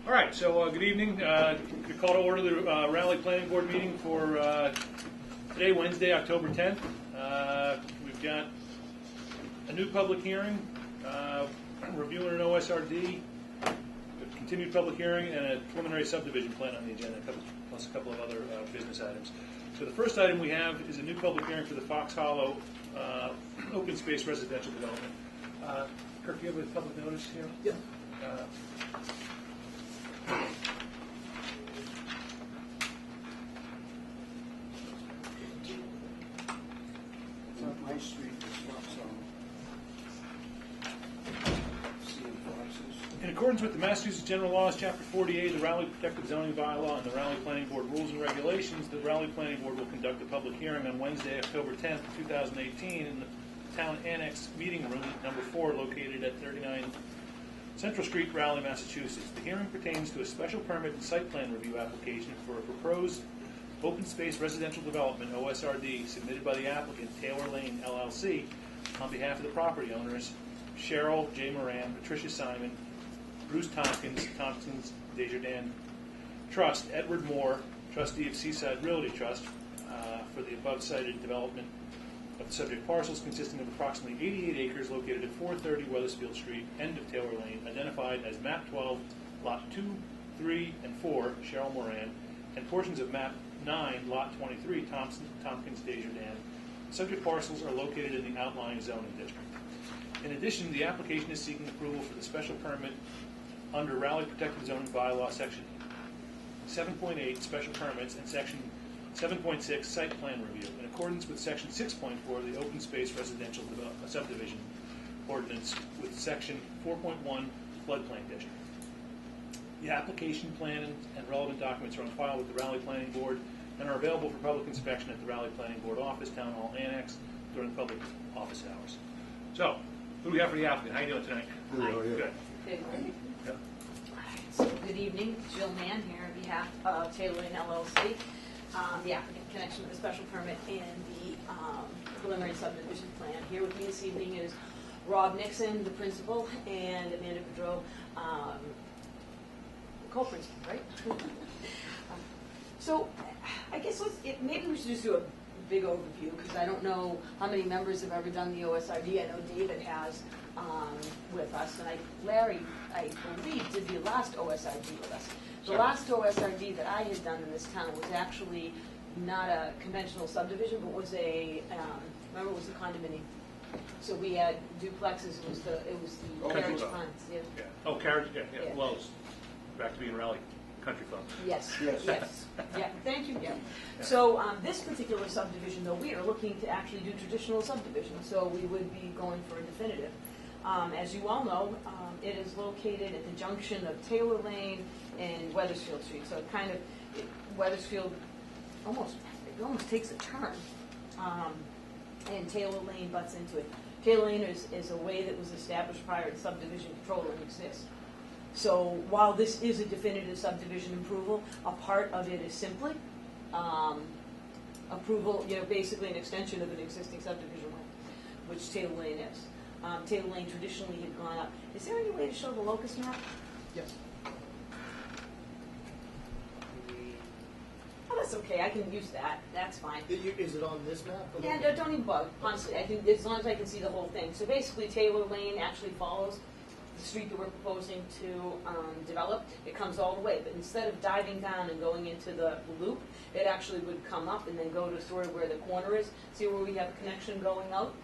All right, so good evening. We call to order the Raleigh Planning Board meeting for today, Wednesday, October 10th. We've got a new public hearing, reviewing an OSRD, a continued public hearing, and a preliminary subdivision plan on the agenda, plus a couple of other business items. So the first item we have is a new public hearing for the Fox Hollow open space residential development. Kirk, do you have a public notice here? Yeah. It's on my street, it's not In accordance with the Massachusetts General Laws, Chapter 48, the Raleigh Protective Zoning Bylaw, and the Raleigh Planning Board Rules and Regulations, the Raleigh Planning Board will conduct a public hearing on Wednesday, October 10th, 2018, in the Town Annex Meeting Room, number 4, located at 39 Central Street, Raleigh, Massachusetts. The hearing pertains to a special permit and site plan review application for a proposed open space residential development, OSRD, submitted by the applicant, Taylor Lane, LLC, on behalf of the property owners, Cheryl J. Moran, Patricia Simon, Bruce Tompkins, Tompkins Desjardins Trust, Edward Moore, trustee of Seaside Realty Trust, for the above cited development of the subject parcels consisting of approximately 88 acres located at 430 Weathersfield Street, end of Taylor Lane, identified as map 12, lot 2, 3, and 4, Cheryl Moran, and portions of map 9, lot 23, Tompkins Desjardins. Subject parcels are located in the outlying zoning district. In addition, the application is seeking approval for the special permit under Raleigh Protective Zoning Bylaw, Section 7.8, Special Permits, and Section 7.6, Site Plan Review, in accordance with Section 6.4 of the Open Space Residential Subdivision Ordinance with Section 4.1 Floodplain District. The application plan and relevant documents are on file with the Raleigh Planning Board and are available for public inspection at the Raleigh Planning Board office, Town Hall Annex, during public office hours. So, who do we have for the applicant? How are you doing tonight? Good. Good. Good. So, good evening, Jill Mann here on behalf of Taylor Lane LLC, the applicant in connection with the special permit and the preliminary subdivision plan. Here with me this evening is Rob Nixon, the principal, and Amanda Boudreau, co-principal, right? So, I guess maybe we should just do a big overview, because I don't know how many members have ever done the OSRD. I know David has with us, and Larry, I believe, did the last OSRD with us. The last OSRD that I had done in this town was actually not a conventional subdivision, but was a, remember, it was a condominium. So we had duplexes. It was the Carriage Pines. Yeah. Yeah. Oh, Carriage. Yeah. Well, it's back to being Raleigh Country Club. Yes. Yes. Yes. Yeah. Thank you. Yeah. So this particular subdivision, though, we are looking to actually do traditional subdivision. So we would be going for a definitive. As you all know, it is located at the junction of Taylor Lane and Weathersfield Street. So kind of Weathersfield almost takes a turn, and Taylor Lane butts into it. Taylor Lane is a way that was established prior to subdivision control and exists. So while this is a definitive subdivision approval, a part of it is simply approval, basically an extension of an existing subdivision line, which Taylor Lane is. Taylor Lane traditionally had gone up. Is there any way to show the locus map? Yes. Oh, that's okay. I can use that. That's fine. Is it on this map? Yeah, no, don't even bug. Honestly, I think as long as I can see the whole thing. So basically, Taylor Lane actually follows the street that we're proposing to develop. It comes all the way, but instead of diving down and going into the loop, it actually would come up and then go to sort of where the corner is. See where we have a connection going out?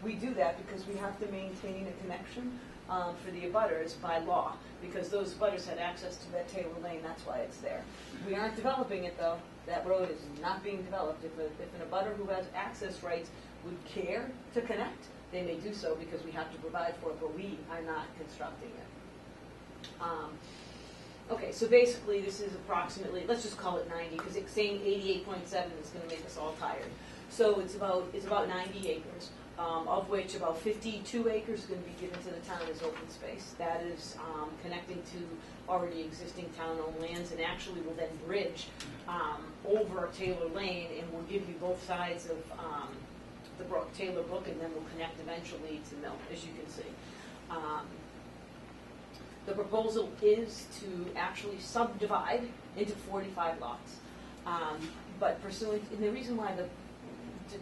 We do that because we have to maintain a connection for the abutters by law, because those abutters had access to that Taylor Lane. That's why it's there. We aren't developing it, though. That road is not being developed. If an abutter who has access rights would care to connect, they may do so because we have to provide for it, but we are not constructing it. Okay, so basically this is approximately, let's just call it 90, because it's saying 88.7 is going to make us all tired. So it's about 90 acres. Of which about 52 acres is going to be given to the town as open space. That is connecting to already existing town-owned lands, and actually will then bridge over Taylor Lane, and will give you both sides of the brook, Taylor Brook, and then will connect eventually to Mill, as you can see. The proposal is to actually subdivide into 45 lots. But pursuant, and the reason why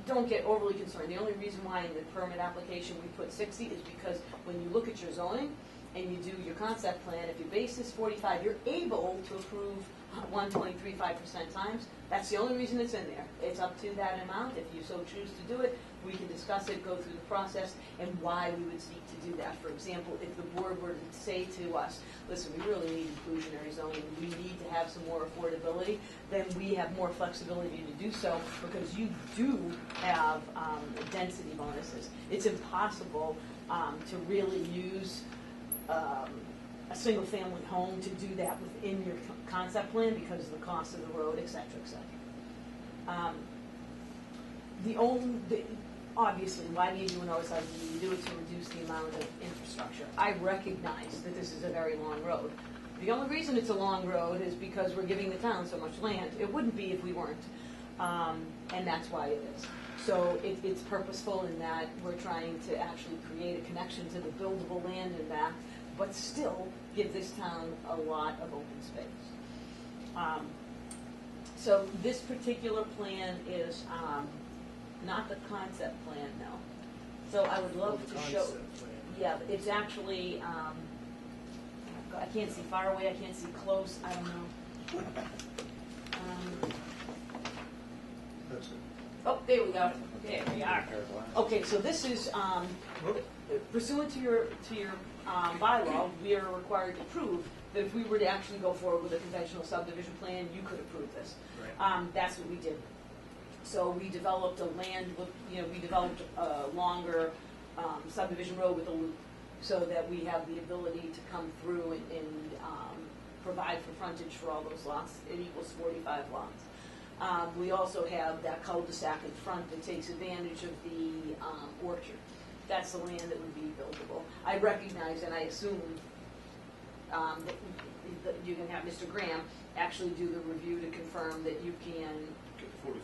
don't get overly concerned, the only reason why in the permit application we put 60 is because when you look at your zoning and you do your concept plan, if you base this 45, you're able to approve 1.35% times. That's the only reason it's in there. It's up to that amount. If you so choose to do it, we can discuss it, go through the process, and why we would seek to do that. For example, if the board were to say to us, listen, we really need inclusionary zoning, we need to have some more affordability, then we have more flexibility to do so, because you do have density bonuses. It's impossible to really use a single-family home to do that within your concept plan because of the cost of the road, et cetera, et cetera. Obviously, why do you do an OSRD? You do it to reduce the amount of infrastructure. I recognize that this is a very long road. The only reason it's a long road is because we're giving the town so much land. It wouldn't be if we weren't, and that's why it is. So it's purposeful in that we're trying to actually create a connection to the buildable land and that, but still give this town a lot of open space. So this particular plan is not the concept plan, no. So I would love to show. Yeah, it's actually. I can't see far away. I can't see close. I don't know. That's it. Oh, there we go. There we are. Okay, so this is pursuant to your bylaw. We are required to prove that if we were to actually go forward with a conventional subdivision plan, you could approve this. Right. That's what we did. So we developed we developed a longer subdivision road with a loop, so that we have the ability to come through and provide for frontage for all those lots. It equals 45 lots. We also have that cul-de-sac in front that takes advantage of the orchard. That's the land that would be buildable. I recognize and I assume that you can have Mr. Graham actually do the review to confirm that you can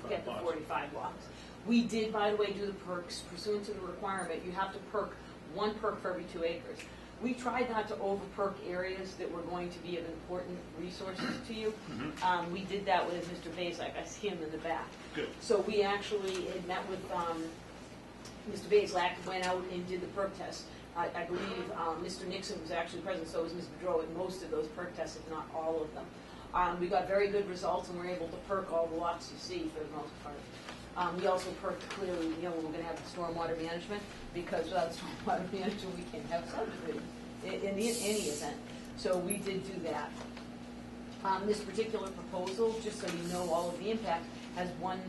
get the 45 lots. We did, by the way, do the perks pursuant to the requirement. You have to perk one perk for every 2 acres. We tried not to over-perk areas that were going to be of important resources to you. Mm-hmm. We did that with Mr. Bazelak. I see him in the back. Good. So we actually had met with Mr. Bazelak, went out and did the perk test. I believe Mr. Nixon was actually present, so was Ms. Bedrow in most of those perk tests, if not all of them. We got very good results, and we're able to perk all the lots you see for the most part. We also perked clearly, we're going to have the stormwater management, because without stormwater management, we can't have subdivision in any event. So we did do that. This particular proposal, just so you know all of the impact, has one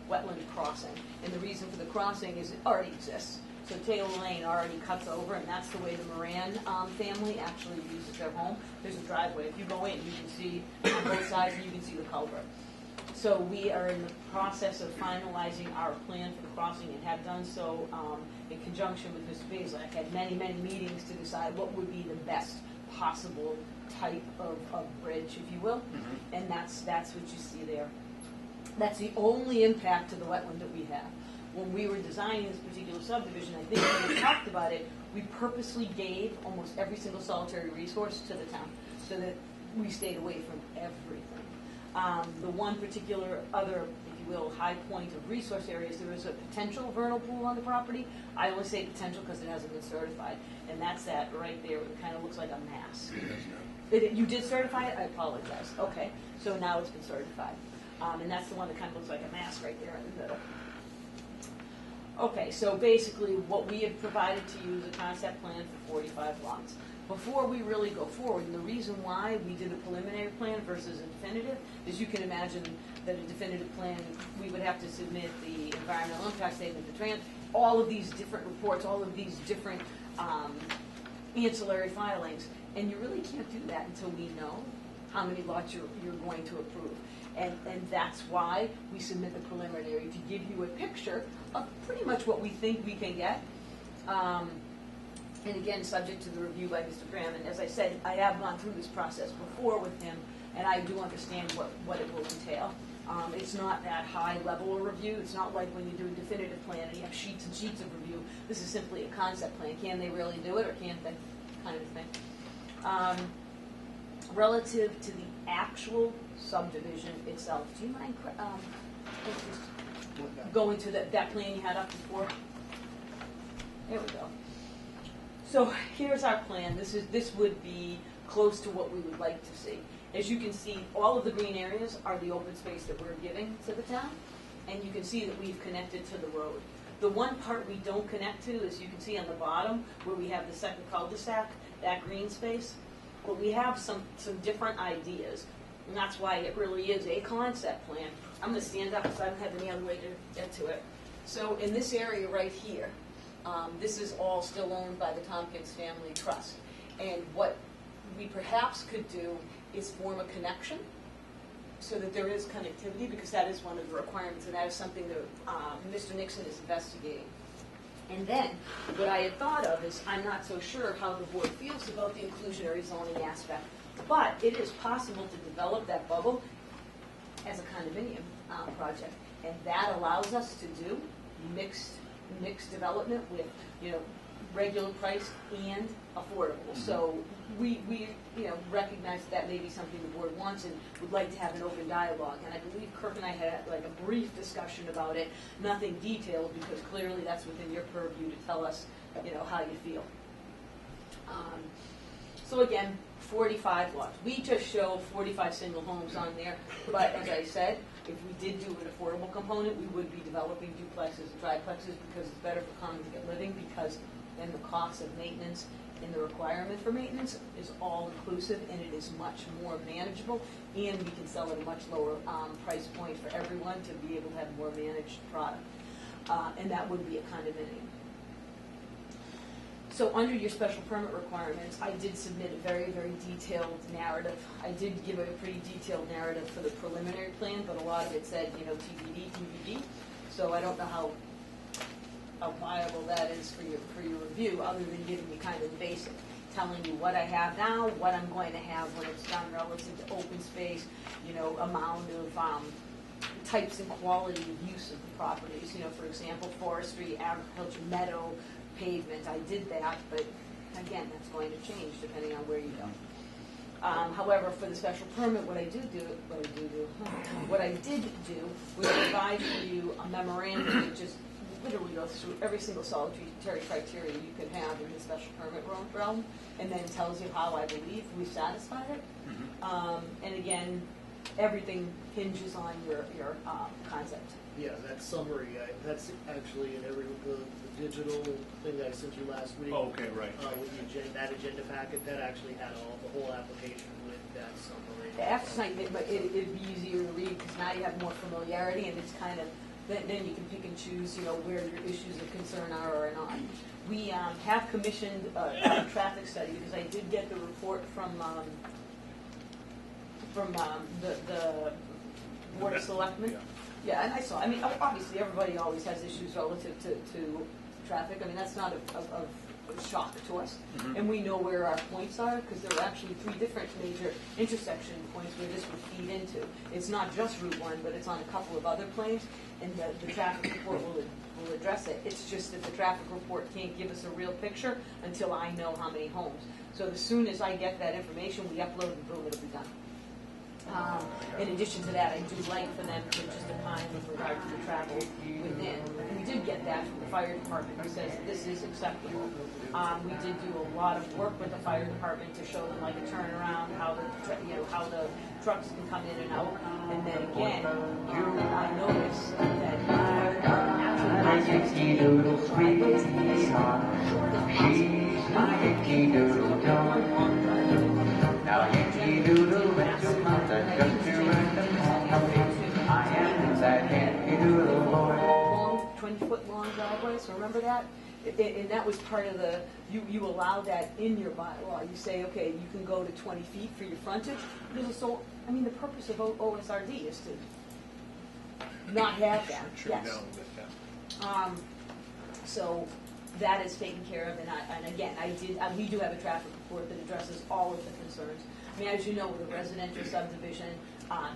wetland crossing. And the reason for the crossing is it already exists. So Taylor Lane already cuts over, and that's the way the Moran family actually uses their home. There's a driveway. If you go in, you can see on both sides, and you can see the culvert. So we are in the process of finalizing our plan for the crossing and have done so in conjunction with Mr. Bazelak. Had many, many meetings to decide what would be the best possible type of bridge, if you will. Mm-hmm. And that's what you see there. That's the only impact to the wetland that we have. When we were designing this particular subdivision, I think when we talked about it, we purposely gave almost every single solitary resource to the town so that we stayed away from everything. The one particular other, if you will, high point of resource areas, there is a potential vernal pool on the property. I only say potential because it hasn't been certified, and that's that right there. It kind of looks like a mass. You did certify it? I apologize. Okay, so now it's been certified. And that's the one that kind of looks like a mass right there in the middle. Okay, so basically what we have provided to you is a concept plan for 45 lots. Before we really go forward, and the reason why we did a preliminary plan versus a definitive is you can imagine that a definitive plan, we would have to submit the environmental impact statement, all of these different reports, all of these different ancillary filings, and you really can't do that until we know how many lots you're going to approve. And that's why we submit the preliminary, to give you a picture of pretty much what we think we can get. And again, subject to the review by Mr. Graham. And as I said, I have gone through this process before with him, and I do understand what it will entail. It's not that high level of review. It's not like when you do a definitive plan and you have sheets and sheets of review. This is simply a concept plan. Can they really do it, or can't they, kind of thing. Relative to the actual subdivision itself, do you mind just going to that plan you had up before? There we go. So here's our plan. This would be close to what we would like to see. As you can see, all of the green areas are the open space that we're giving to the town, and you can see that we've connected to the road. The one part we don't connect to, as you can see on the bottom, where we have the second cul-de-sac, that green space. But we have some different ideas, and that's why it really is a concept plan. I'm going to stand up because I don't have any other way to get to it. So in this area right here, this is all still owned by the Tompkins Family Trust. And what we perhaps could do is form a connection so that there is connectivity, because that is one of the requirements, and that is something that Mr. Nixon is investigating. And then, what I had thought of is, I'm not so sure how the board feels about the inclusionary zoning aspect, but it is possible to develop that bubble as a condominium project. And that allows us to do mixed development with, regular price and affordable. So we recognize that may be something the board wants and would like to have an open dialogue. And I believe Kirk and I had like a brief discussion about it, nothing detailed, because clearly that's within your purview to tell us, how you feel. So again, 45 lots. We just show 45 single homes on there, but as I said, if we did do an affordable component, we would be developing duplexes and triplexes, because it's better for common to get living, because then the cost of maintenance and the requirement for maintenance is all inclusive, and it is much more manageable, and we can sell at a much lower price point for everyone to be able to have more managed product. And that would be a condominium. So under your special permit requirements, I did submit a very, very detailed narrative. I did give a pretty detailed narrative for the preliminary plan, but a lot of it said, TBD. So I don't know how viable that is for your review, other than giving you kind of the basic, telling you what I have now, what I'm going to have when it's done relative to open space, amount of types and quality of use of the properties. For example, forestry, agriculture, meadow, pavement. I did that, but again, that's going to change depending on where you go. However, for the special permit, what I did do was provide for you a memorandum that just literally goes through every single solitary criteria you could have in the special permit realm, and then tells you how I believe we satisfied it. And again, everything hinges on your concept. Yeah, that summary, that's actually in the digital thing that I sent you last week. Oh, okay, right. With that agenda packet, that actually had the whole application with that summary. It'd be easier to read, because now you have more familiarity, and it's kind of, then you can pick and choose, where your issues of concern are or not. We have commissioned a traffic study, because I did get the report from the Board of Selectmen. Yeah, and I saw, obviously everybody always has issues relative to traffic. That's not a shock to us. And we know where our points are, because there are actually 3 different major intersection points where this would feed into. It's not just Route 1, but it's on a couple of other planes, and the traffic report will address it. It's just that the traffic report can't give us a real picture until I know how many homes. So as soon as I get that information, we upload and boom, it'll be done. In addition to that, I do like for them to just opine with regard to the travel within. And we did get that from the fire department, who says this is acceptable. We did do a lot of work with the fire department to show them like a turnaround, how the trucks can come in and out. And then again, I noticed long 20-foot long driveway, so remember that? And that was part of you allow that in your bylaw. You say, okay, you can go to 20 feet for your frontage. The purpose of OSRD is to not have that. Yes. So that is taken care of, and again, we do have a traffic report that addresses all of the concerns. As you know, with a residential subdivision,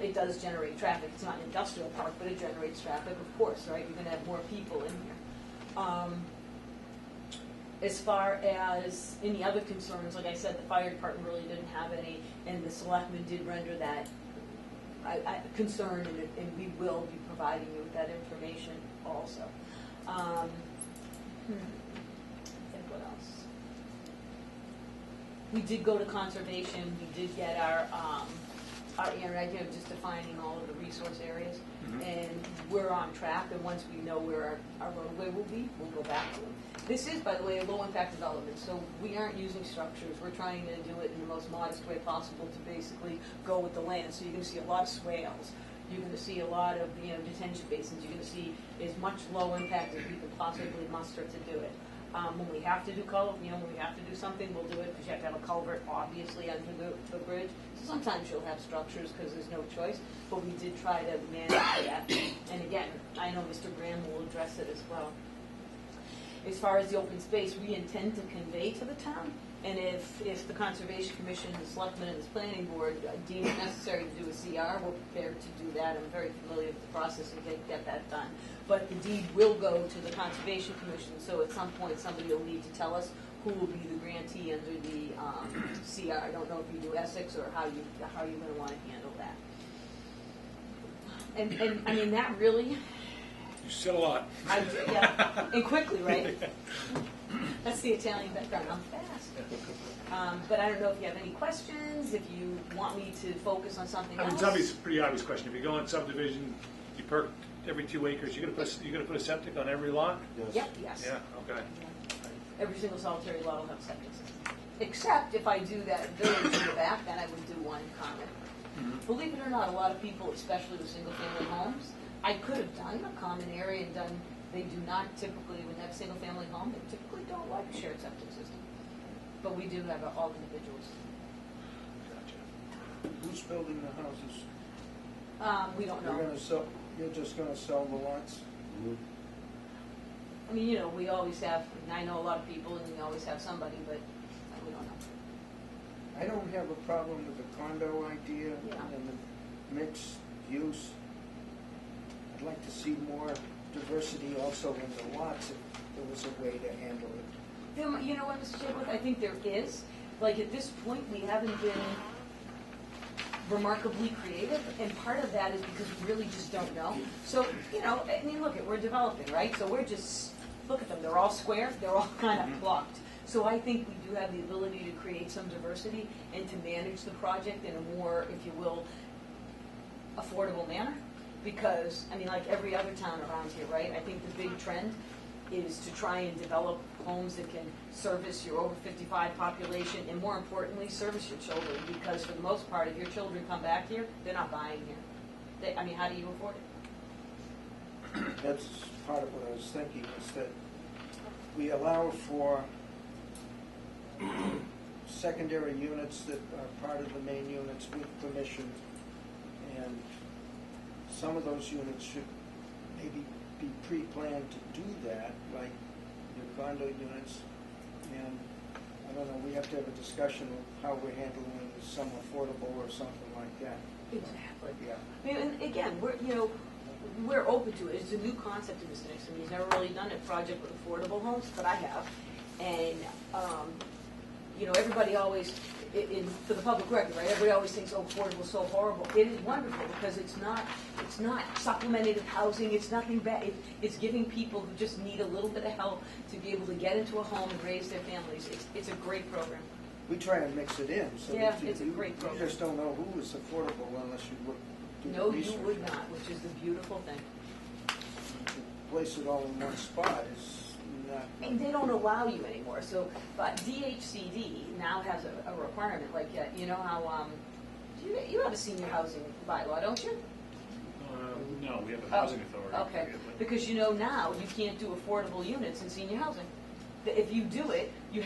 it does generate traffic. It's not an industrial park, but it generates traffic, of course, right? You're going to have more people in here. As far as any other concerns, like I said, the fire department really didn't have any, and the selectmen did render that concern, and we will be providing you with that information also. I think what else? We did go to conservation. We did get our idea of just defining all of the resource areas, and we're on track. And once we know where our roadway will be, we'll go back to them. This is, by the way, a low-impact development, so we aren't using structures. We're trying to do it in the most modest way possible to basically go with the land. So you're going to see a lot of swales. You're going to see a lot of detention basins. You're going to see as much low impact as we can possibly muster to do it. When we have to do when we have to do something, we'll do it because you have to have a culvert, obviously, under the bridge. So sometimes you'll have structures because there's no choice, but we did try to manage that. And again, I know Mr. Graham will address it as well. As far as the open space, we intend to convey to the town, and if the Conservation Commission, the Selectmen, and the Planning Board deem it necessary to do a CR, we're prepared to do that. I'm very familiar with the process and get that done. But the deed will go to the Conservation Commission, so at some point somebody will need to tell us who will be the grantee under the CR. I don't know if you do Essex or how you're going to want to handle that. And I mean, that really... You said a lot. Yeah, and quickly, right? That's the Italian background. I'm fast. But I don't know if you have any questions, if you want me to focus on something else. It's obvious, a pretty obvious question. If you go in subdivision, you perk every 2 acres, you're gonna put a septic on every lot? Yep, yes. Yeah, okay. Every single solitary lot will have septic system. Except if I do that village in the back, then I would do one common. Believe it or not, a lot of people, especially with single-family homes, I could have done a common area and done, they do not typically, when they have a single-family home, they typically don't like a shared septic system. But we do have all individuals. Gotcha. Who's building the houses? We don't You're know. gonna sell, you're just gonna sell the lots? I mean, we always have, and I know a lot of people, and we always have somebody, but we don't know. I don't have a problem with the condo idea Yeah. and the mixed use. I'd like to see more diversity also in the lots if there was a way to handle it. You know what, Mr. Chadwick, I think there is. Like, at this point, we haven't been remarkably creative, and part of that is because we really just don't know. So, I mean, look, we're developing, right? So we're just, look at them, they're all square, they're all kind of blocked. So I think we do have the ability to create some diversity and to manage the project in a more, if you will, affordable manner. Because, I mean, like every other town around here, right? I think the big trend is to try and develop homes that can service your over 55 population, and more importantly, service your children. Because for the most part, if your children come back here, they're not buying here. I mean, how do you afford it? That's part of what I was thinking, is that we allow for secondary units that are part of the main units with permission, and some of those units should maybe be pre-planned to do that, like your condo units. And I don't know, we have to have a discussion of how we're handling some affordable or something like that. Exactly. Yeah. I mean, and again, we're open to it. It's a new concept in Mr. Nixon. He's never really done a project with affordable homes, but I have. And, everybody always, for the public record, right? Everybody always thinks, affordable is so horrible. It is wonderful because it's not supplemented housing. It's nothing bad. It's giving people who just need a little bit of help to be able to get into a home and raise their families. It's a great program. We try and mix it in, so Yeah, that it's a great you program. just don't know who is affordable unless you look. Do the No, you research. would not, which is the beautiful thing. To place it all in one spot is not. And they don't allow you anymore. So, but DHCD now has a requirement, like you know how you have a senior housing bylaw, don't you? No, we have a housing authority. Okay, because now you can't do affordable units in senior housing. If you do it, you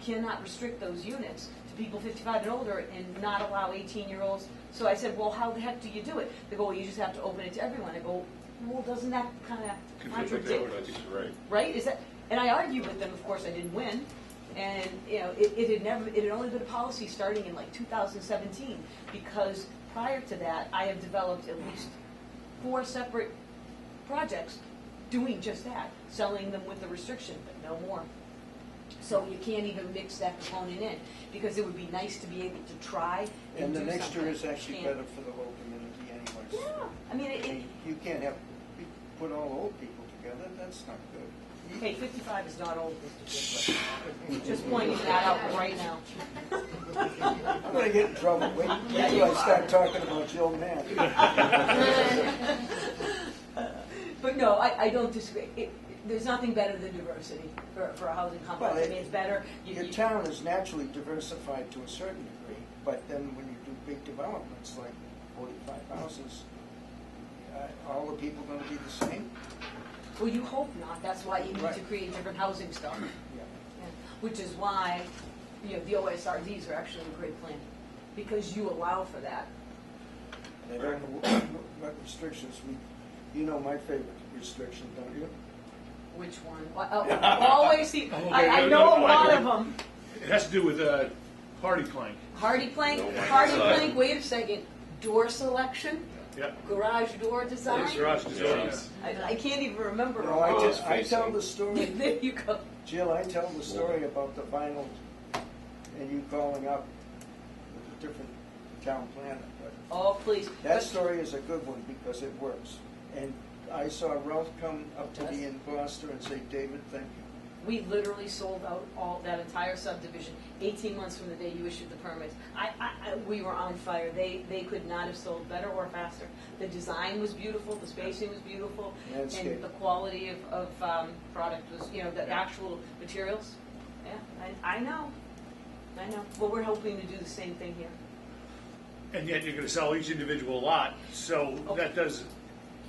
cannot restrict those units to people 55 and older and not allow 18-year-olds. So I said, well, how the heck do you do it? They go, well, you just have to open it to everyone. I go, well, doesn't that kind of contradict? Right. Right? Is that? And I argued with them. Of course, I didn't win. And it had only been a policy starting in like 2017, because prior to that, I have developed at least 4 separate projects doing just that, selling them with the restriction, but no more. So you can't even mix that component in, because it would be nice to be able to try and And the do mixture something. is actually Can't- better for the whole community anyways. Yeah, I mean, I mean, you can't put all old people together, that's not good. hey, 55 is not old, Mr. Gibbs. Just pointing that out right now. I'm gonna get in trouble, wait till I start talking about Joe Mann. But no, I don't disagree. There's nothing better than diversity for a housing complex. Well, I mean, it's better. Your town is naturally diversified to a certain degree, but then when you do big developments like 45 houses, all the people gonna be the same? Well, you hope not. That's why you need to Right. create different housing stock. Yeah. Yeah. Which is why, the OSRDs are actually a great plan, because you allow for that. I don't know what restrictions you know my favorite restriction, don't you? Which one? Always see. Okay, I no, know no, a lot I- of them. It has to do with hardy plank. Hardy plank. No, Hardy inside. plank. Wait a second. Door selection. Yep. Garage door design. It's garage design. Yes. I can't even remember. No, all. I tell the story, There you go. Jill, I tell the story about the vinyl and you calling up with a different town planner, but Oh, please. that But- story is a good one because it works. And I saw Ralph come up to me in Gloucester and say, David, thank you. We literally sold out all that entire subdivision 18 months from the day you issued the permits. We were on fire. They could not have sold better or faster. The design was beautiful, the spacing was beautiful, Landscape. and the quality of product was, the actual materials. Yeah, I know. Well, we're hoping to do the same thing here. And yet you're going to sell each individual lot, so that does.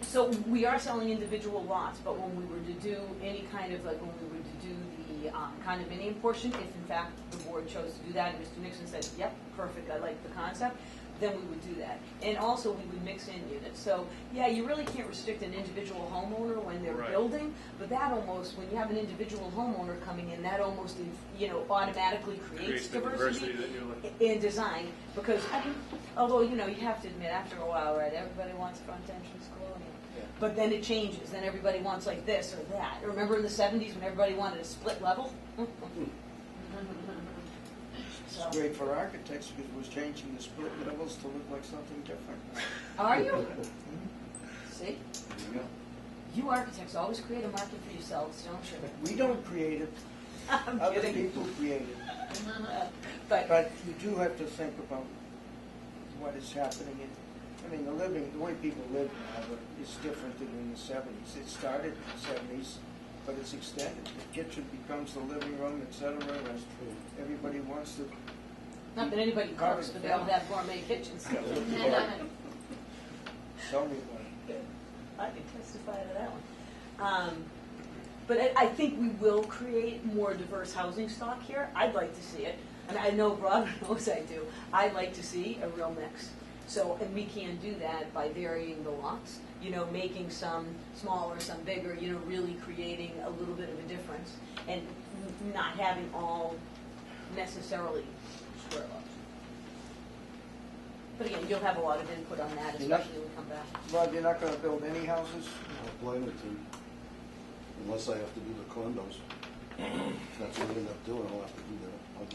So we are selling individual lots, but when we were to do any kind of, when we were to do the condominium portion, if in fact the board chose to do that, and Mr. Nixon said, yep, perfect, I like the concept, then we would do that. And also, we would mix in units. So, yeah, you really can't restrict an individual homeowner when they're Right. building, but that almost, when you have an individual homeowner coming in, that almost, automatically creates The diversity that you're looking. in design, because, although, you have to admit, after a while, right, everybody wants front entrance colonial. Yeah. But then it changes, then everybody wants like this or that. Remember in the 70s when everybody wanted a split level? So, It's great for architects because it was changing the split levels to look like something different. are you? See? You architects always create a market for yourselves, don't you? We don't create it, I'm other kidding. people create it. But, But you do have to think about what is happening the way people live now is different than in the 70s. It started in the 70s, but it's extended. The kitchen becomes the living room, et cetera, and everybody wants to. not that anybody cooks, but they all have gourmet kitchens. Tell me about it. I can testify to that one. But I think we will create more diverse housing stock here. I'd like to see it. And I know Rob knows I do. I'd like to see a real mix. So, and we can do that by varying the lots, making some smaller, some bigger, really creating a little bit of a difference and not having all necessarily square lots. But again, you'll have a lot of input on that, You're not- especially when we come back. Rob, you're not going to build any houses? I don't plan it to, unless I have to do the condos. If that's what I end up doing, I'll have to do that. I'll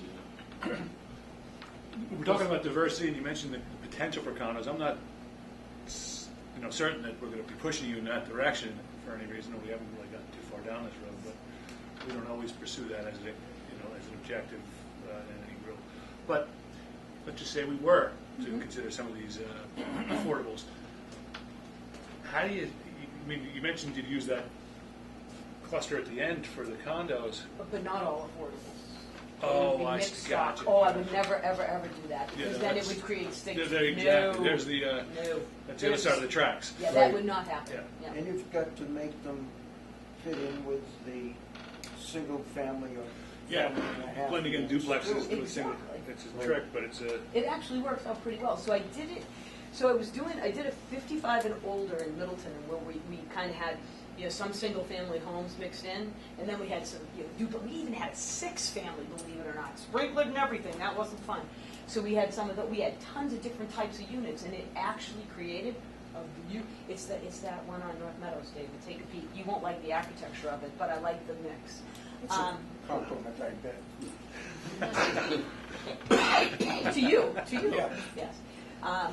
do that. We're talking about diversity, and you mentioned the potential for condos. I'm not, certain that we're going to be pushing you in that direction for any reason. We haven't really gotten too far down this road, but we don't always pursue that as an objective in any group. But let's just say we were to consider some of these affordables. How do you you mentioned you'd use that cluster at the end for the condos. But not all affordables. Oh, It would be I mixed see. stock. Gotcha. Oh, I would never, ever, ever do that, Yeah, because then it that's- would create stigma. Exactly. No. There's the No. that's the other side of the tracks. Yeah, Right. that would not happen. Yeah. Yeah. And you've got to make them fit in with the single family or Yeah, family and a half. blending in duplexes with single. Exactly. It's a trick, but it's a. It actually works out pretty well. So I did it. So I did a 55 and older in Middleton, where we kind of had some single family homes mixed in, and then we had some we even had a 6-family, believe it or not, sprinkled and everything. That wasn't fun. So we had we had tons of different types of units, and it actually created it's that one on North Meadows, David, take a peek. You won't like the architecture of it, but I like the mix. It's a compliment, I bet. To you, Yeah. yes.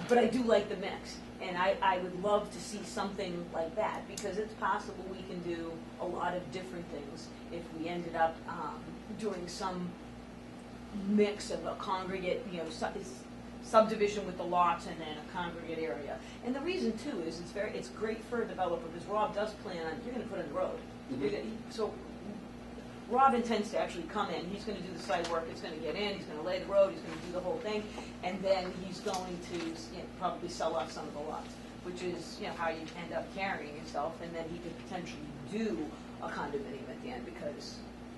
But I do like the mix, and I would love to see something like that, because it's possible we can do a lot of different things if we ended up doing some mix of a congregate, subdivision with the lots and then a congregate area. And the reason too is it's great for a developer, because Rob does plan on, you're gonna put in the road. So Rob intends to actually come in, he's gonna do the site work, he's gonna get in, he's gonna lay the road, he's gonna do the whole thing, and then he's going to probably sell off some of the lots, which is how you end up carrying yourself, and then he could potentially do a condominium at the end, because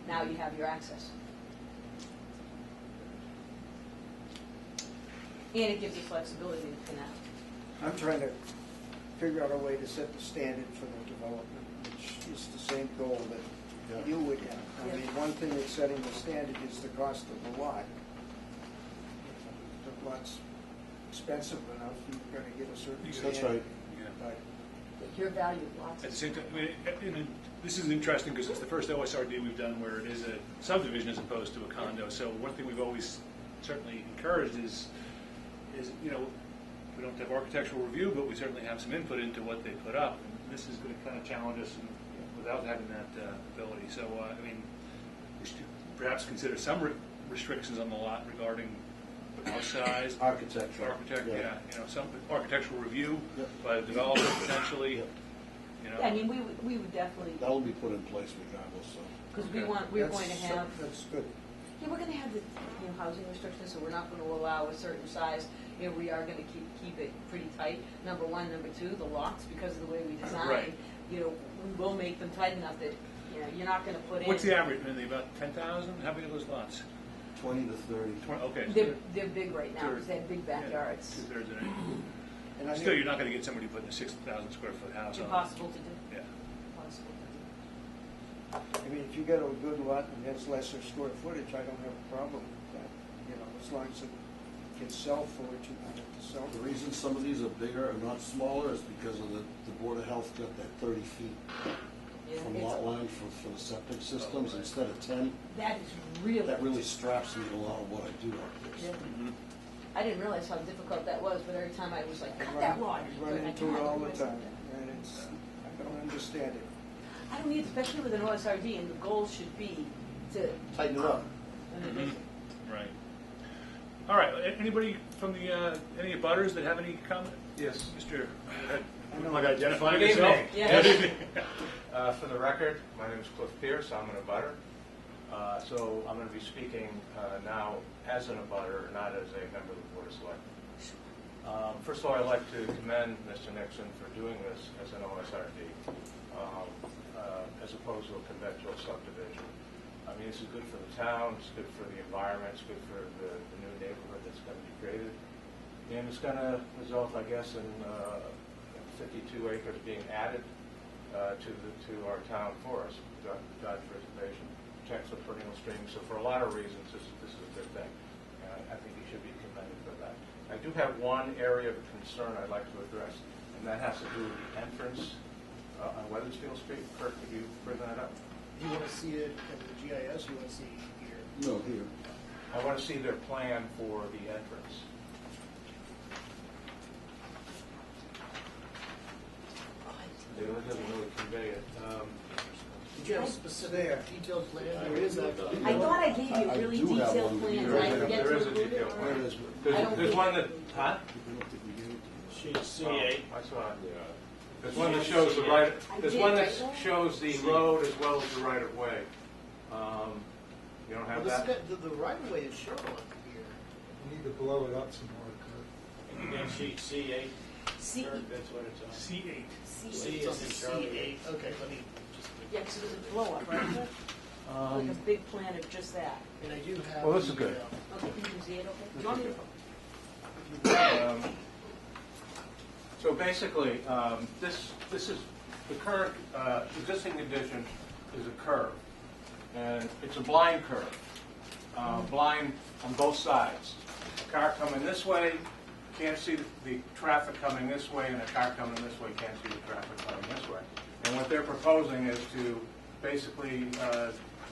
now you have your access. And it gives you flexibility to connect. I'm trying to figure out a way to set the standard for the development, which is the same goal that you would have. I mean, one thing that's setting the standard is the cost of the lot. If the lot's expensive enough, you've got to get a certain standard. That's right. But Your value of lots. At the same time, this is interesting because it's the first OSRD we've done where it is a subdivision as opposed to a condo. So one thing we've always certainly encouraged is we don't have architectural review, but we certainly have some input into what they put up. And this is going to kind of challenge us without having that ability. So, we should perhaps consider some restrictions on the lot regarding house size. Architecture. Some architectural review Yep. by the developer potentially. Yep. I mean, we would definitely, That'll be put in place regardless, so. because Okay. we're going to have, That's good. we're going to have the housing restrictions, so we're not going to allow a certain size. We are going to keep it pretty tight. Number one, number two, the lots, because of the way we design. Right. We will make them tight enough that you're not going to put in. What's the average, Mindy? About 10,000? How big are those lots? 20 to 30. 20, okay. They're big right now because they have big backyards. Two-thirds of it. And I Still, think you're not going to get somebody putting a 6,000 square foot house It's on. impossible to do. Yeah. Impossible to do. I mean, if you get a good lot and has lesser square footage, I don't have a problem with that. As long as it can sell for what you want it to sell The for. reason some of these are bigger and not smaller is because of the Board of Health got that 30 feet Yeah, from it's- lot line for the septic systems instead of 10. That is really. That really straps me to a lot of what I do out there. Yeah. I didn't realize how difficult that was, but every time I was like, cut I that lot. run I into can't it all the realize time, that. and I don't understand it. I don't need, especially with an OSRD, and the goal should be to. Tighten it up. Right. All right. Anybody from any abutters that have any comment? Yes. Mr. I know. Like identifying Good yourself? evening. Yeah. Good evening. For the record, my name is Cliff Pierce. I'm an abutter. So I'm going to be speaking now as an abutter, not as a member of the Board of Selectmen. First of all, I'd like to commend Mr. Nixon for doing this as an OSRD, as opposed to a conventional subdivision. I mean, this is good for the town, it's good for the environment, it's good for the new neighborhood that's going to be created. And it's going to result, I guess, in 52 acres being added to our town forest, Dodge Reservation, protects the perennial streams. So for a lot of reasons, this is a good thing. And I think he should be commended for that. I do have one area of concern I'd like to address, and that has to do with the entrance on Weathersfield Street. Kurt, could you bring that up? Do you want to see it in the GIS, you want to see it here? No, here. I want to see their plan for the entrance. It doesn't really convey it. Did you have a specific detailed plan? There is actually. I thought I gave you I really do have detailed one plans, here. and I forget There to is a include it. detailed or- plan. Where is it? I don't There's think- one that, huh? I don't think we gave it to you. C8. I saw it. There's one that shows the right, there's one that shows the road as well as the right of way. You don't have Well, that? the right of way is shown on here. We need to blow it up some more, Kurt. Again, sheet C8, C, that's what it's on. C8. C, C It's on is in the Charlie. C8. Okay, let me just. yeah, because it was a blow up, right? Like a big plan of just that. And I do have. Well, this is the, good. Okay, you can see it, okay? Do you want me to? So basically, this is, the current existing condition is a curve. And it's a blind curve, blind on both sides. A car coming this way can't see the traffic coming this way, and a car coming this way can't see the traffic coming this way. And what they're proposing is to basically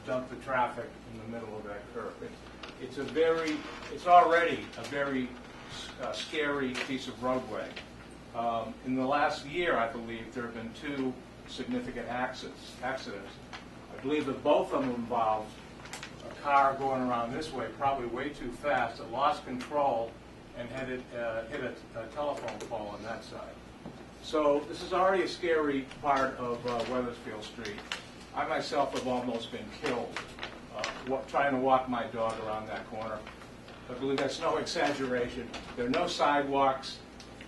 dump the traffic in the middle of that curve. It's already a very scary piece of roadway. In the last year, I believe, there have been 2 significant accidents. I believe that both of them involved a car going around this way, probably way too fast. It lost control and hit a telephone pole on that side. So this is already a scary part of Weathersfield Street. I myself have almost been killed trying to walk my dog around that corner. I believe that's no exaggeration. There are no sidewalks.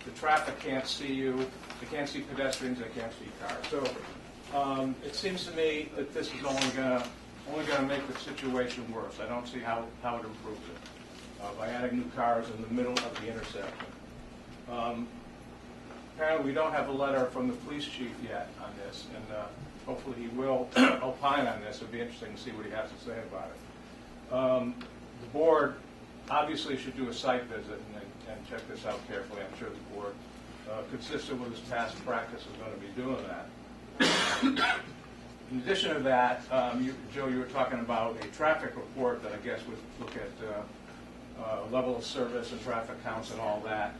The traffic can't see you. They can't see pedestrians. They can't see cars. So it seems to me that this is only going to make the situation worse. I don't see how it improves it by adding new cars in the middle of the intersection. Apparently, we don't have a letter from the police chief yet on this, and hopefully he will opine on this. It'll be interesting to see what he has to say about it. The board obviously should do a site visit and check this out carefully. I'm sure the board, consistent with its past practice, is going to be doing that. In addition to that, Joe, you were talking about a traffic report that I guess would look at level of service and traffic counts and all that.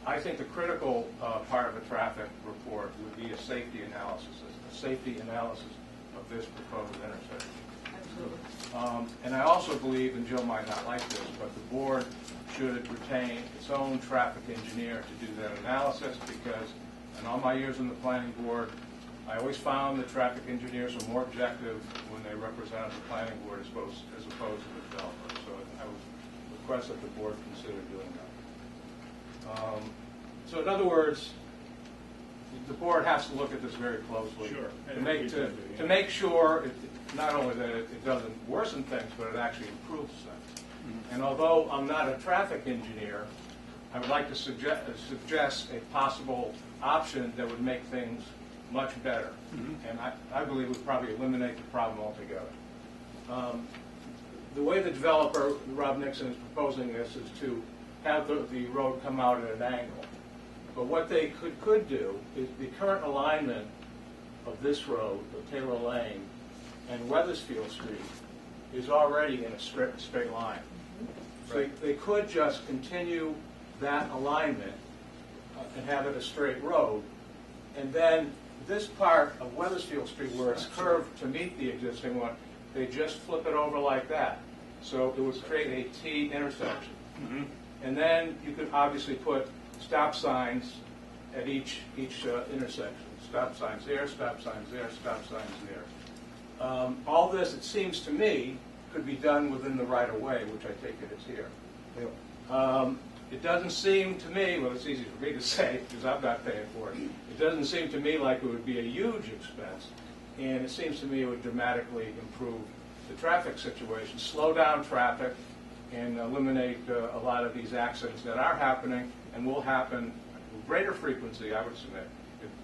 I think the critical part of a traffic report would be a safety analysis of this proposed intersection. And I also believe, and Joe might not like this, but the board should retain its own traffic engineer to do that analysis, because in all my years on the planning board, I always found that traffic engineers were more objective when they represented the planning board as opposed to the developer. So I would request that the board consider doing that. So in other words, the board has to look at this very closely. Sure. To make sure not only that it doesn't worsen things, but it actually improves things. Mm-hmm. And although I'm not a traffic engineer, I would like to suggest a possible option that would make things much better. Mm-hmm. And I believe would probably eliminate the problem altogether. The way the developer, Rob Nixon, is proposing this is to have the road come out at an angle. But what they could do is the current alignment of this road, of Taylor Lane, and Weathersfield Street is already in a straight line. So they could just continue that alignment and have it a straight road. And then this part of Weathersfield Street, where it's curved to meet the existing one, they just flip it over like that. So it would create a T intersection. Mm-hmm. And then you could obviously put stop signs at each intersection. Stop signs there, stop signs there, stop signs there. All this, it seems to me, could be done within the right-of-way, which I take it is here. Yep. It doesn't seem to me, well, it's easy for me to say because I'm not paying for it. It doesn't seem to me like it would be a huge expense, and it seems to me it would dramatically improve the traffic situation, slow down traffic, and eliminate a lot of these accidents that are happening and will happen with greater frequency, I would submit,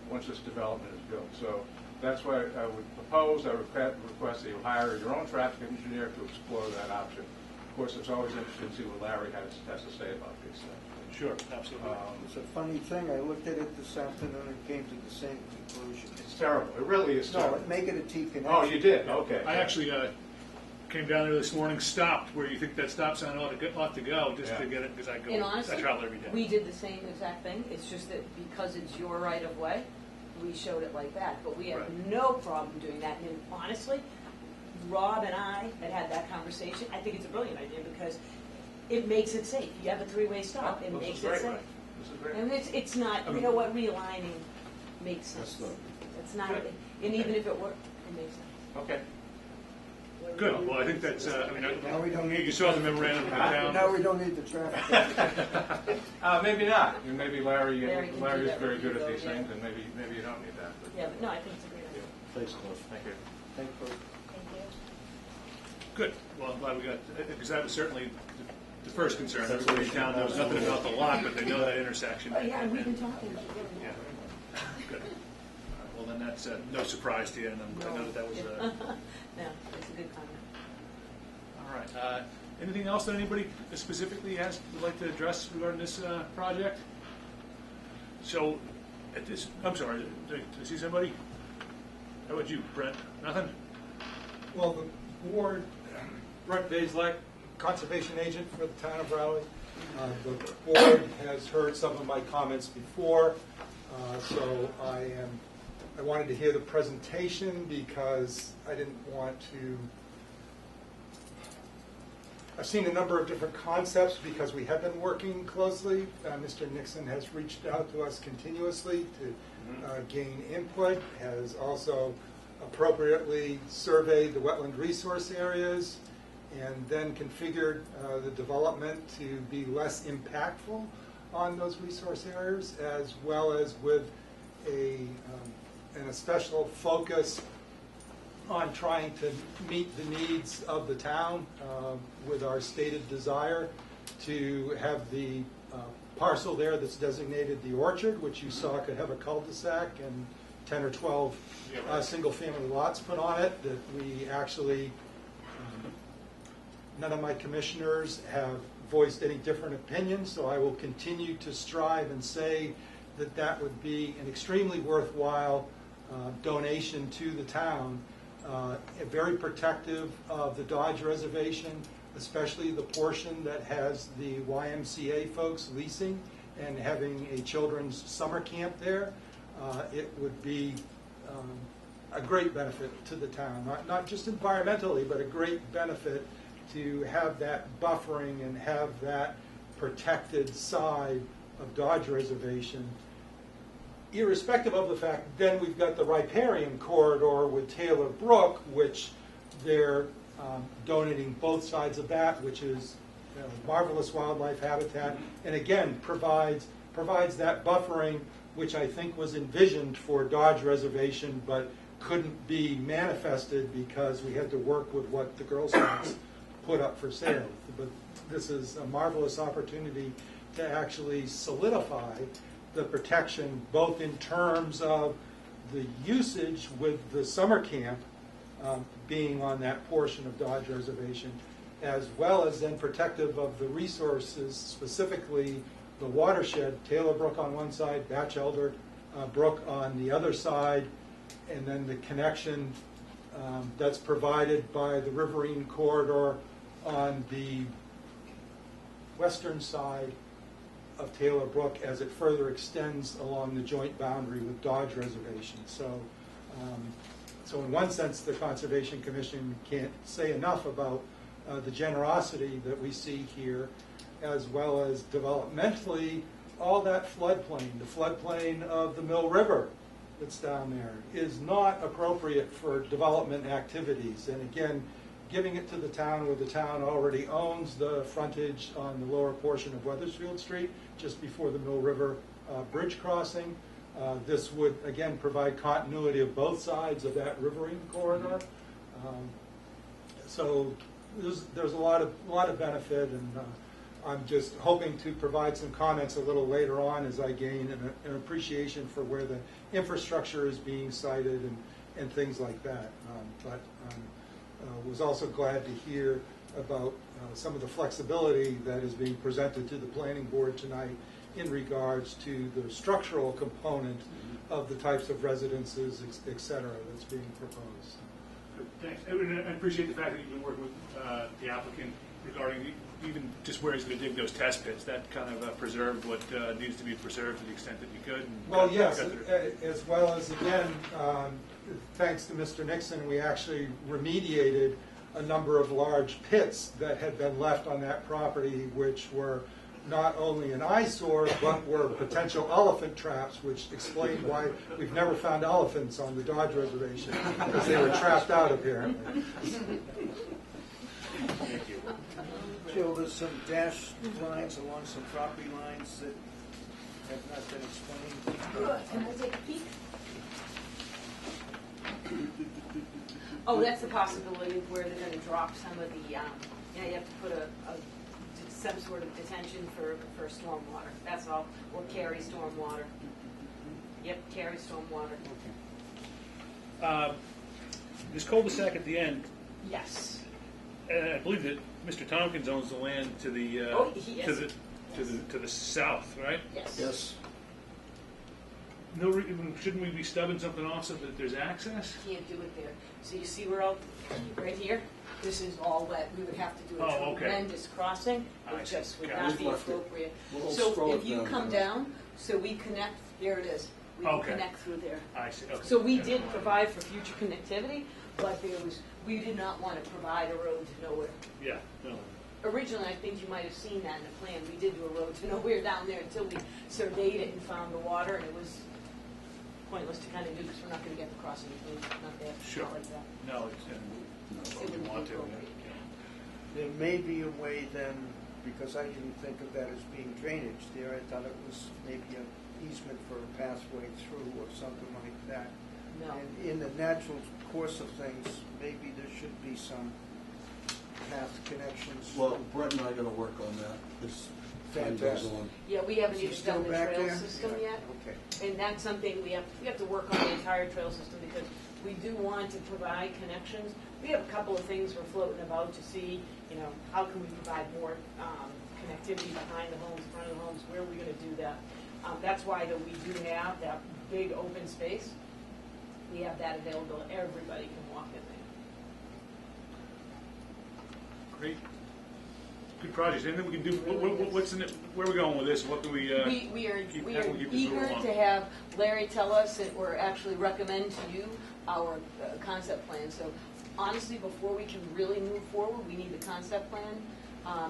once this development is built. So that's why I would propose, I request that you hire your own traffic engineer to explore that option. Of course, it's always interesting to see what Larry has to say about these things. Sure, absolutely. It's a funny thing, I looked at it this afternoon and came to the same conclusion. It's terrible. It really is terrible. No, make it a T connection. Oh, you did? Okay. I actually came down there this morning, stopped where you think that stop sign ought to go, just to get it, because And honestly, I travel every day. we did the same exact thing. It's just that because it's your right of way, we showed it like that. But we have no problem doing that. And honestly, Rob and I had that conversation. I think it's a brilliant idea because it makes it safe. You have a three-way stop. It makes it safe. This is great. And it's not, you know what, realigning makes sense. It's not, and even if it worked, it makes sense. Okay. Good. Well, I think that's. Now we don't need. You saw the memorandum from the town. Now we don't need the traffic. Maybe not. And maybe Larry's Larry can do that very with good you, at these yeah. things, and maybe you don't need that. But Yeah, but no, I think it's a great idea. Thanks, Cliff. Thank you. Thank you. Thank you. Good. Well, I'm glad we got, because that was certainly the first concern. Everybody in town knows nothing about the lot, but they know that intersection. Oh, yeah, and we've been talking. Yeah. Good. Well, then that's no surprise to you, and I know that was. No, it's a good comment. All right. Anything else that anybody specifically would like to address regarding this project? So, at this, I'm sorry, did I see somebody? How about you, Brent? Nothing? Well, the board, Brent Bazelak, conservation agent for the town of Raleigh. The board has heard some of my comments before, so I wanted to hear the presentation because I didn't want to. I've seen a number of different concepts because we have been working closely. Mr. Nixon has reached out to us continuously to gain input, has also appropriately surveyed the wetland resource areas, and then configured the development to be less impactful on those resource areas, as well as with a special focus on trying to meet the needs of the town with our stated desire to have the parcel there that's designated the orchard, which you saw could have a cul-de-sac and 10 or 12 single-family lots put on it, that we actually, none of my commissioners have voiced any different opinions, so I will continue to strive and say that that would be an extremely worthwhile donation to the town, very protective of the Dodge Reservation, especially the portion that has the YMCA folks leasing and having a children's summer camp there. It would be a great benefit to the town, not just environmentally, but a great benefit to have that buffering and have that protected side of Dodge Reservation. Irrespective of the fact, then we've got the riparian corridor with Taylor Brook, which they're donating both sides of that, which is marvelous wildlife habitat, and again provides that buffering, which I think was envisioned for Dodge Reservation, but couldn't be manifested because we had to work with what the Girl Scouts put up for sale. But this is a marvelous opportunity to actually solidify the protection, both in terms of the usage with the summer camp being on that portion of Dodge Reservation, as well as then protective of the resources, specifically the watershed, Taylor Brook on one side, Batch Elder Brook on the other side, and then the connection that's provided by the Riverine Corridor on the western side of Taylor Brook as it further extends along the joint boundary with Dodge Reservation. So, so in one sense, the Conservation Commission can't say enough about the generosity that we see here, as well as developmentally, all that floodplain, the floodplain of the Mill River that's down there, is not appropriate for development activities. And again, giving it to the town where the town already owns the frontage on the lower portion of Weathersfield Street, just before the Mill River bridge crossing. This would, again, provide continuity of both sides of that riverine corridor. So there's a lot of benefit, and I'm just hoping to provide some comments a little later on as I gain an appreciation for where the infrastructure is being cited and things like that. But was also glad to hear about some of the flexibility that is being presented to the planning board tonight in regards to the structural component of the types of residences, et cetera, that's being proposed. Thanks. And I appreciate the fact that you've been working with the applicant regarding even just where he's going to dig those test pits. That kind of preserved what needs to be preserved to the extent that you could. Well, yes, as well as, again, thanks to Mr. Nixon, we actually remediated a number of large pits that had been left on that property, which were not only an eyesore, but were potential elephant traps, which explained why we've never found elephants on the Dodge Reservation, because they were trapped out, apparently. Thank you. Joe, there's some dashed lines along some property lines that have not been explained. Can I take a peek? Oh, that's the possibility of where they're going to drop some of the, you have to put some sort of detention for storm water. That's all, or carry storm water. Yep, carry storm water. This cul-de-sac at the end, Yes. and I believe that Mr. Tompkins owns the land to the, Oh, he- to yes. the south, right? Yes. Yes, No, shouldn't we be stubbing something off so that there's access? Can't do it there. So you see where right here, this is all wet. We would have to do Oh, a okay. tremendous crossing. I It see. just would Got it. not be We've left it. appropriate. We'll So scroll if it you down come first. down, so we connect, there it is. We can Okay. connect through there. I see, okay. So we Yeah. did provide for future connectivity, but we did not want to provide a road to nowhere. Yeah, no. Originally, I think you might have seen that in the plan, we did do a road to nowhere down there until we surveyed it and found the water, and it was pointless to kind of do, because we're not going to get the crossing, not there, Sure. not like that. No, it's, It no, wouldn't you be want to. appropriate. There may be a way then, because I didn't think of that as being drainage there, I thought it was maybe an easement for a pathway through or something like that. No. And in the natural course of things, maybe there should be some path connections. well, Brett and I are gonna work on that, as time goes Fantastic. on. Yeah, we haven't Is he even still done the back trail there? system Yeah, yet. Okay. And that's something we have to work on the entire trail system, because we do want to provide connections. We have a couple of things we're floating about to see, how can we provide more connectivity behind the homes, front of the homes, where are we gonna do that? That's why that we do have that big open space. We have that available, everybody can walk in there. Great. Good projects. Anything we can do, what's in it, where are we going with this? What can we, We are keep- we how are can we keep this eager moving along? to have Larry tell us, or actually recommend to you, our concept plan. So honestly, before we can really move forward, we need the concept plan.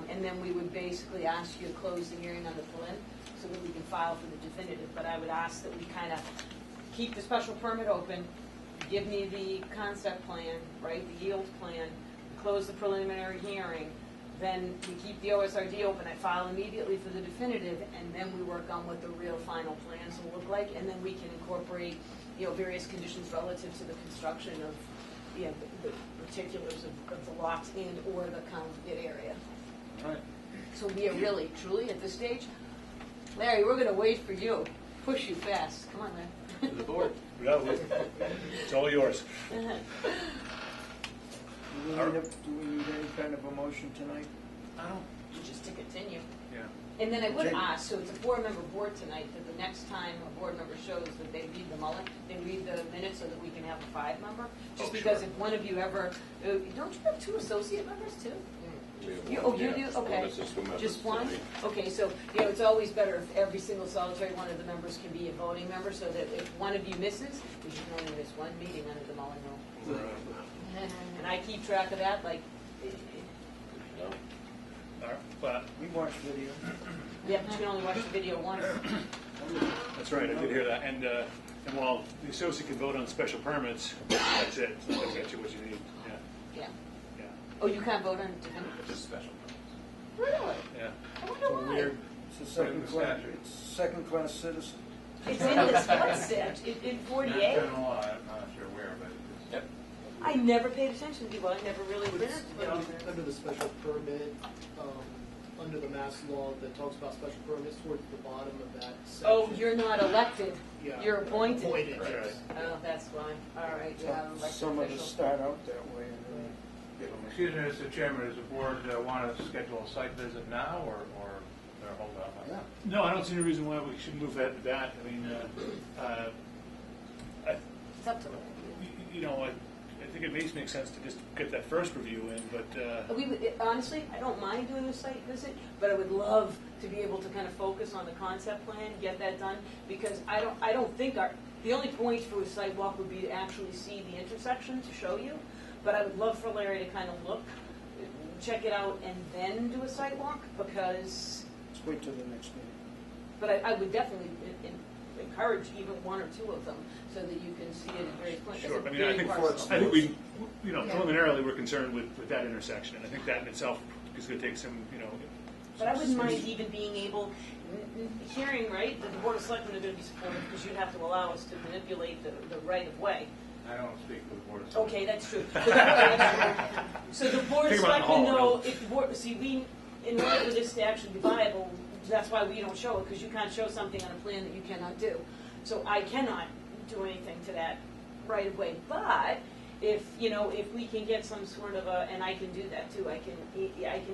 And then we would basically ask you to close the hearing on the prelim, so that we can file for the definitive. But I would ask that we kind of keep the special permit open, give me the concept plan, right, the yield plan, close the preliminary hearing, then we keep the OSRD open, I file immediately for the definitive, and then we work on what the real final plans will look like, and then we can incorporate, various conditions relative to the construction of, the particulars of the lots and or the congregate area. All right. So we are really, truly, at this stage, Larry, we're gonna wait for you, push you fast, come on, Larry. To the board. It's all yours. Do we need any kind of a motion tonight? Just to continue. Yeah. And then I would Jake. ask, so it's a four-member board tonight, that the next time a board member shows that they read the Mullen, they read the minutes so that we can have a five-member. Just Oh, because sure. if one of you ever, don't you have two associate members too? You do, okay. Just one? Okay, so, it's always better if every single solitary one of the members can be a voting member, so that if one of you misses, because you can only miss one meeting under the Mullen rule. And I keep track of that, like, All right. But, We watch video. yeah, but you can only watch the video once. that's right, I did hear that. And while the associate can vote on special permits, that's it. It's not gonna get you what you need. Yeah, Yeah. yeah, Oh, you can't vote on definitive? Just special. Really? yeah. I wonder why. Weird. It's a Put in the statute. second-class citizen. It's in this, what's that, in 48? General law, I'm not sure where, but it's. I never paid attention to people, I never really But read it's it. under the special permit, under the mass law that talks about special permits towards the bottom of that section. Oh, you're not elected, Yeah. you're appointed. Appointed, Right. yes. Oh, that's why, all right, yeah, I'm elected Some of us official. start out that way, and then Excuse me, Mr. Chairman, does the board want to schedule a site visit now, or hold off on that? No, I don't see any reason why we should move ahead with that. I mean, It's up to them. I think it makes sense to just get that first review in, but, We would, honestly, I don't mind doing a site visit, but I would love to be able to kind of focus on the concept plan, get that done, because I don't think the only point for a site walk would be to actually see the intersection to show you, but I would love for Larry to kind of look, check it out, and then do a site walk, because, let's wait till the next meeting. but I would definitely encourage even one or two of them, so that you can see it at various points. sure. It's a I mean, I big think, parcel. I think we, preliminarily, we're concerned with that intersection. And I think that in itself is going to take some, But I wouldn't mind even being able, hearing, right, that the Board of Selectmen are going to be supportive, because you'd have to allow us to manipulate the right-of-way. I don't speak for the board of. Okay, that's true. So the Board of Think about the Selectmen hall, know, really. if the board, see, in order for this to actually be viable, that's why we don't show it, because you can't show something on a plan that you cannot do. So I cannot do anything to that right-of-way, but if, you know, if we can get some sort of a, and I can do that too, I can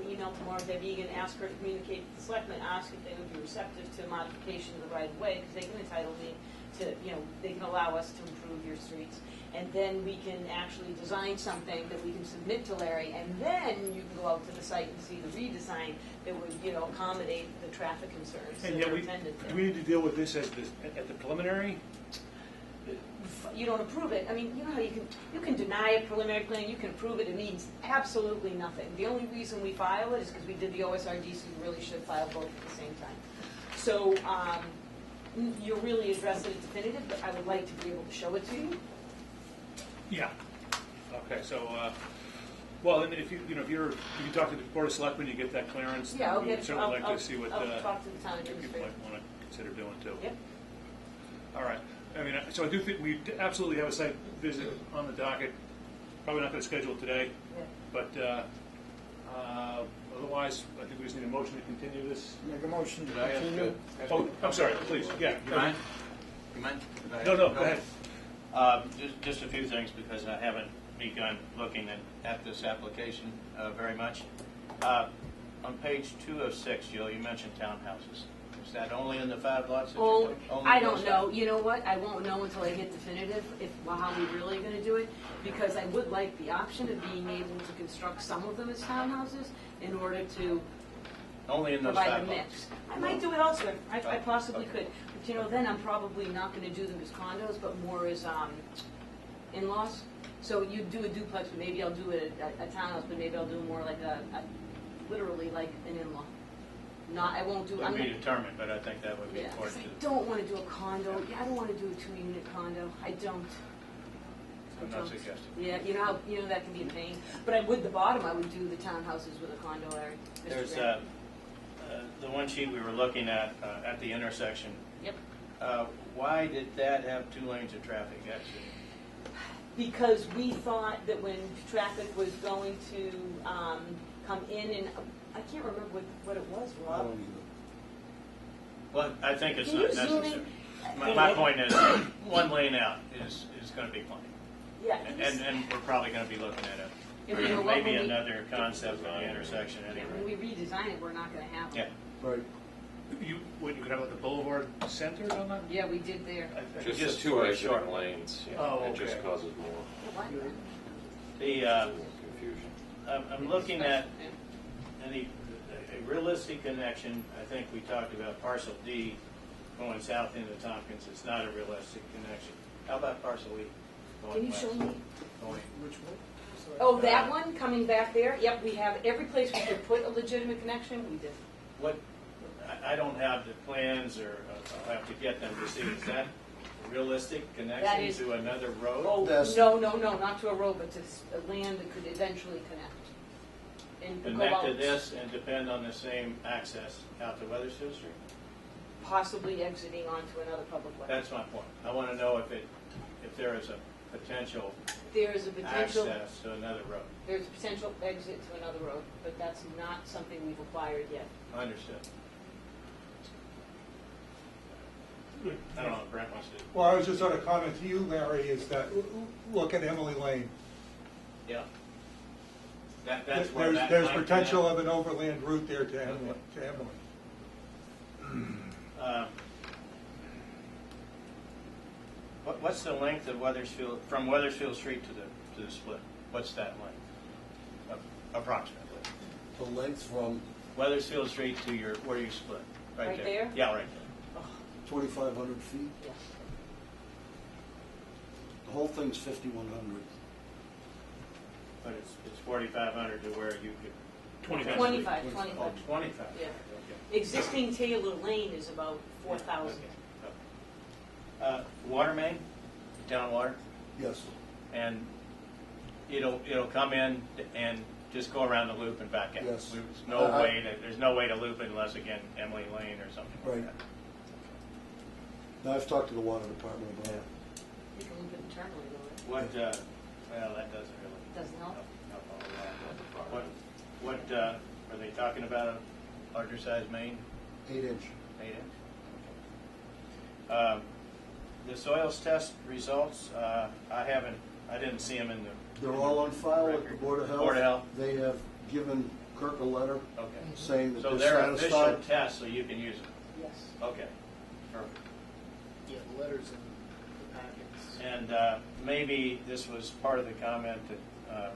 email tomorrow Deb Egan, ask her to communicate with the selectmen, ask if they would be receptive to modification of the right of way, because they can entitle me to, you know, they can allow us to improve your streets. And then we can actually design something that we can submit to Larry, and then you can go out to the site and see the redesign that would, you know, accommodate the traffic concerns And that yet are we, intended there. do we need to deal with this as at the preliminary? You don't approve it, I mean, you know how you can deny a preliminary plan, you can approve it, it means absolutely nothing. The only reason we file it is because we did the OSRD, so we really should file both at the same time. So, you'll really address it as definitive, but I would like to be able to show it to you. Yeah. Okay, so, well, and if you talk to the Board of Selectmen, you get that clearance. Yeah, I'll we'd get, certainly like to see what, I'll talk to the town people administrator. might want to consider doing too. Yep. All right. I mean, so I do think we absolutely have a site visit on the docket. Probably not going to schedule it today, Yeah. but otherwise, I think we just need a motion to continue this. Make a motion to Could I ask continue. Oh, I'm sorry, please, yeah. You mind? You mind? No, go ahead. Just a few things, because I haven't begun looking at this application very much. On page 2 of 6, Jill, you mentioned townhouses. Is that only in the 5 lots? that you're Oh, doing? Only I those don't know. You know what? I won't know until I get definitive how we're really going to do it, because I would like the option of being able to construct some of them as townhouses in order to Only in those provide 5 a lots? mix. I might do it elsewhere. I possibly could. But, you know, then I'm probably not going to do them as condos, but more as in-laws. So you do a duplex, but maybe I'll do a townhouse, but maybe I'll do more like literally like an in-law. I won't do. To be determined, but I think that would be Yeah, 'cause important I to. don't want to do a condo. Yeah, I don't want to do a 2-unit condo. I don't. I'm not suggesting. Yeah, you know that can be a pain. But I would, the bottom, I would do the townhouses with a condo area. Mr. There's Graham. the one sheet we were looking at the intersection. Yep. Why did that have 2 lanes of traffic exit? Because we thought that when traffic was going to come in, and I can't remember what it was, I Rob. don't either. Well, I think it's Can not you zoom necessary. in? My point is, 1 lane out is going to be plenty. Yeah. And we're probably going to be looking at Yeah, you know what, maybe when we- another concept of the intersection Yeah, anyway. when we redesign it, we're not going to have them. Yeah. Right. You could have like the boulevard centered on that? Yeah, we did there. Just Just two two are exiting short. lanes, Oh, it just okay. causes more What? confusion. I'm looking at a realistic connection. I think we talked about parcel D going south into Tompkins. It's not a realistic connection. How about parcel E going Can you west? show me? Going- Which one? Sorry. Oh, that one coming back there? Yep, we have every place we could put a legitimate connection, we did. What, I don't have the plans, or I'll have to get them to see. Is that a realistic connection is- to another road? Oh, That's- no, not to a road, but to land that could eventually connect. And go Connect to out, this and depend on the same access out to Weathersfield Street? possibly exiting onto another public way. That's my point. I want to know if there is a potential There is a potential, access to another road. there's a potential exit to another road, but that's not something we've acquired yet. Understood. I don't know if Brent wants to. Well, I was just going to comment to you, Larry, is that, look at Emily Lane. Yeah. That's where There's that there's might potential connect. of an overland route there to Emily. What's the length of Weathersfield, from Weathersfield Street to the split? What's that length? Approximately. The length from Weathersfield Street to where you split? Right there? Yeah, right there. 2,500 feet. Yeah. The whole thing's 5,100. But it's 4,500 to where you could. 25. 25. Oh, 25. Yeah. Okay. Existing Taylor Lane is about 4,000. Okay. Water main, town water, Yes. and it'll come in and just go around the loop and back out. Yes. There's no way to loop it unless, again, Emily Lane or something like Right. that. Now, I've talked to the water department about it. You can loop it internally, though, What, well, that doesn't really right? Doesn't help? help a whole lot. What, are they talking about a larger size main, 8-inch. 8 inch? The soils test results, I haven't I didn't see them in the, They're all on file at the Board of Health. Board of Health. They have given Kirk a letter okay. saying that So they're they're official satisfied. tests, so you can use them. Yes. Okay, perfect. Yeah, the letters in the packets. And maybe this was part of the comment that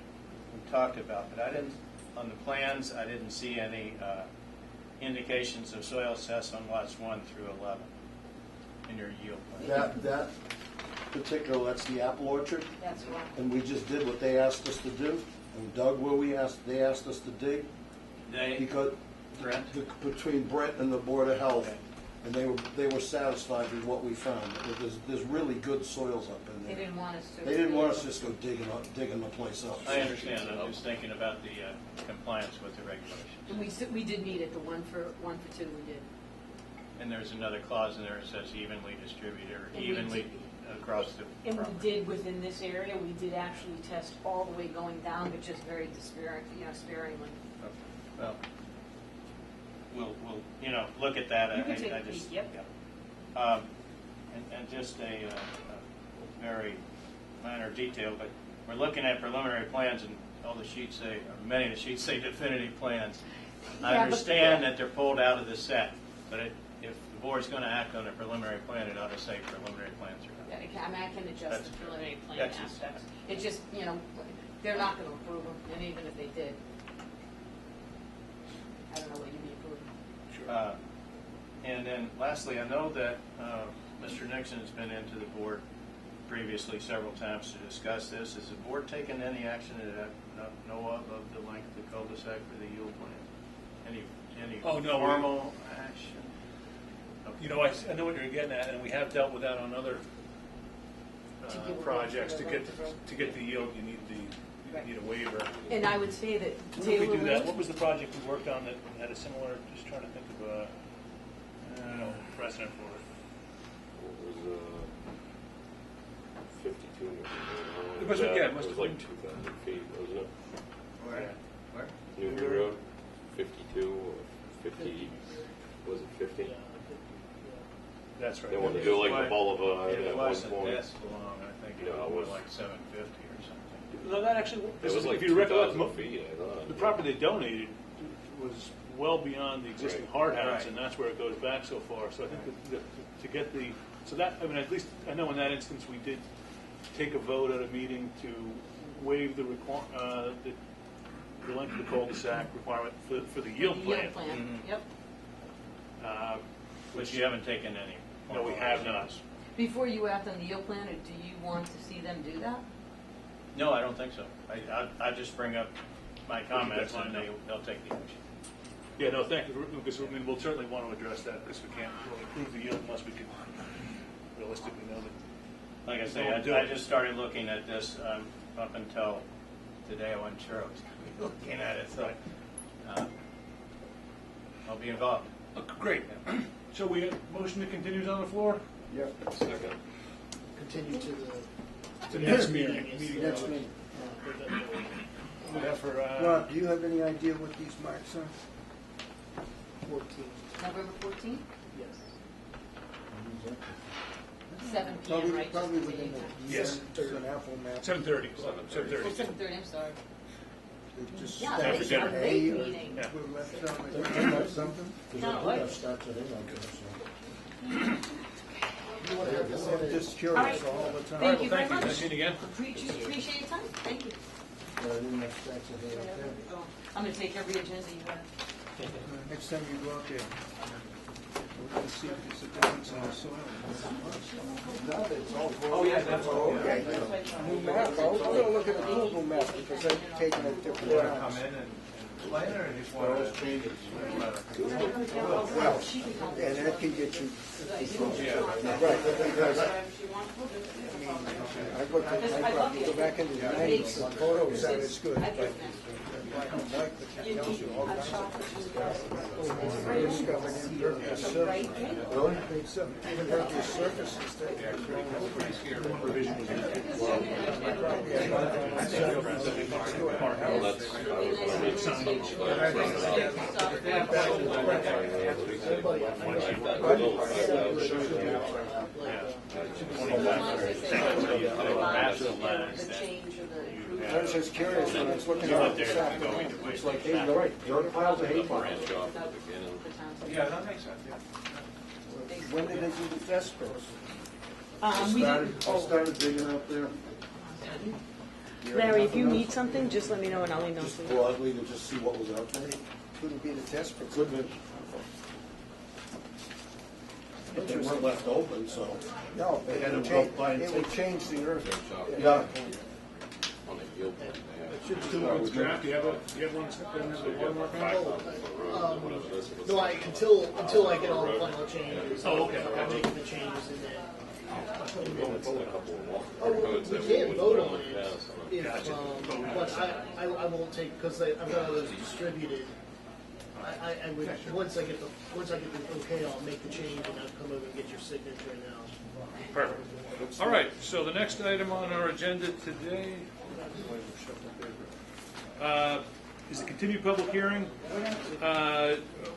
we talked about, but I didn't, on the plans, I didn't see any indications of soil tests on lots 1 through 11 in your yield plan. That particular, that's the apple orchard, That's right. and we just did what they asked us to do, and dug where they asked us to dig, They, because Brent? between Brent and the Board of Health, Okay. and they were satisfied with what we found. There's really good soils up in They there. didn't want us to. They didn't want us just go digging the place up. I understand. I'm just thinking about the compliance with the regulations. And we did meet at the 1 for 2, we did. And there's another clause in there that says evenly distributed or And we evenly did- across the And we property. did, within this area, we did actually test all the way going down, but just very sparingly. Okay. Well, we'll look at that. You can take a just, peek, yep. yeah. And just a very minor detail, but we're looking at preliminary plans, and all the sheets say, or many of the sheets say definitive plans. I Yeah, but- understand that they're pulled out of the set, but if the board's going to act on a preliminary plan, it ought to say preliminary plans or Yeah, not. I can adjust That's- the preliminary plan that's- aspects. It just, they're not gonna approve them, and even if they did, I don't know what you'd be approving. And then lastly, I know that Mr. Nixon has been into the board previously several times to discuss this. Has the board taken any action that I know of the length of the cul-de-sac for the yield plan? Any Oh, no, formal action? I know what you're getting at, and we have dealt with that on other To give a projects. waiver, To get the yield, you need a waiver. And I would say that When did we Taylor do that? Lane, What was the project we worked on that had a similar, just trying to think of precedent for it? It was 52. It must have- yeah, it must was have like been. 2,000 feet, wasn't it? Where? Where? Newbury Road, 52 or 50. Was it 50? That's right. They wanted to do like the It boulevard at one wasn't point. this long. I think No, it it was was- like 750 or something. No, that actually, It was like if you recollect, 2,000 feet, I thought. the property they donated was well beyond the existing Right. hard house, Right. and that's where it goes back so far. So I think that to get the, so that, I mean, at least, I know in that instance, we did take a vote at a meeting to waive the length of the cul-de-sac requirement for the yield plan. Mhm. Yep. But you haven't taken any. No, we have not. Before you act on the yield plan, or do you want to see them do that? No, I don't think so. I just bring up my comments fine, and no. they'll take the action. Yeah, no, thank you, because, I mean, we'll certainly want to address that, because we can't really approve the yield unless we can realistically know that. Like I say, Don't do I it. just started looking at this up until today. I wasn't sure I was going to be looking at it, so I'll be involved. Great. So we have motion to continue on the floor? Yep. Second. Continue to the. Next meeting. Next meeting. We have for, Rob, do you have any idea what these marks are? 14. November 14th, Yes. 7 p.m., right? Probably Just within the the, Yes. there's an apple map. 7:30. 7:30. Oh, 7:30, I'm sorry. They just Yeah, start late- with a an late A or meeting. Yeah. with left something or something? No, what? I'm just All curious right. all the time. Thank you very Thank you. much. Nice seeing you again. Appreciate your time, thank you. I didn't expect to hear that. I'm gonna take every agenda you have. Next time you go out there, we're gonna see if there's a difference in the soil. Oh, yeah, that's all. Okay. New map, I'm gonna look at the Google map because I've taken it different routes. in and explain it, or just want to change it? Well, and that can get you, right, because I go back into the 90s, the photos aren't as good, but like the tells you all kinds of discovered impervious surface. It's impervious surfaces that Well, that's Massive lands that I was just curious when I was looking You at went the there set. to go into Looks waste. like hay, you're right, dirt piles of hay The piles. branch off at the beginning. Yeah, that makes sense, yeah. When did they do the test pits? We I did, started digging out there. Larry, if you need something, just let me know and I'll email Just you. broadly to just see what was out there. Couldn't be the test pits. Couldn't have. But they weren't left open, so. No, They had it would to go change, by and it would take- change the earth. Yeah. On the yield plan, they What's draft? Do you have one that's got the watermark on it? No, until I get all the final changes. Oh, okay. I'm making the changes and then. have a couple of walk Oh, codes we that can would vote go on in it, the past. if, Gotcha. but I won't take, because I've got all those distributed. I would, once I get the okay, I'll make the change and I'll come over and get your signature now. Perfect. All right, so the next item on our agenda today is a continued public hearing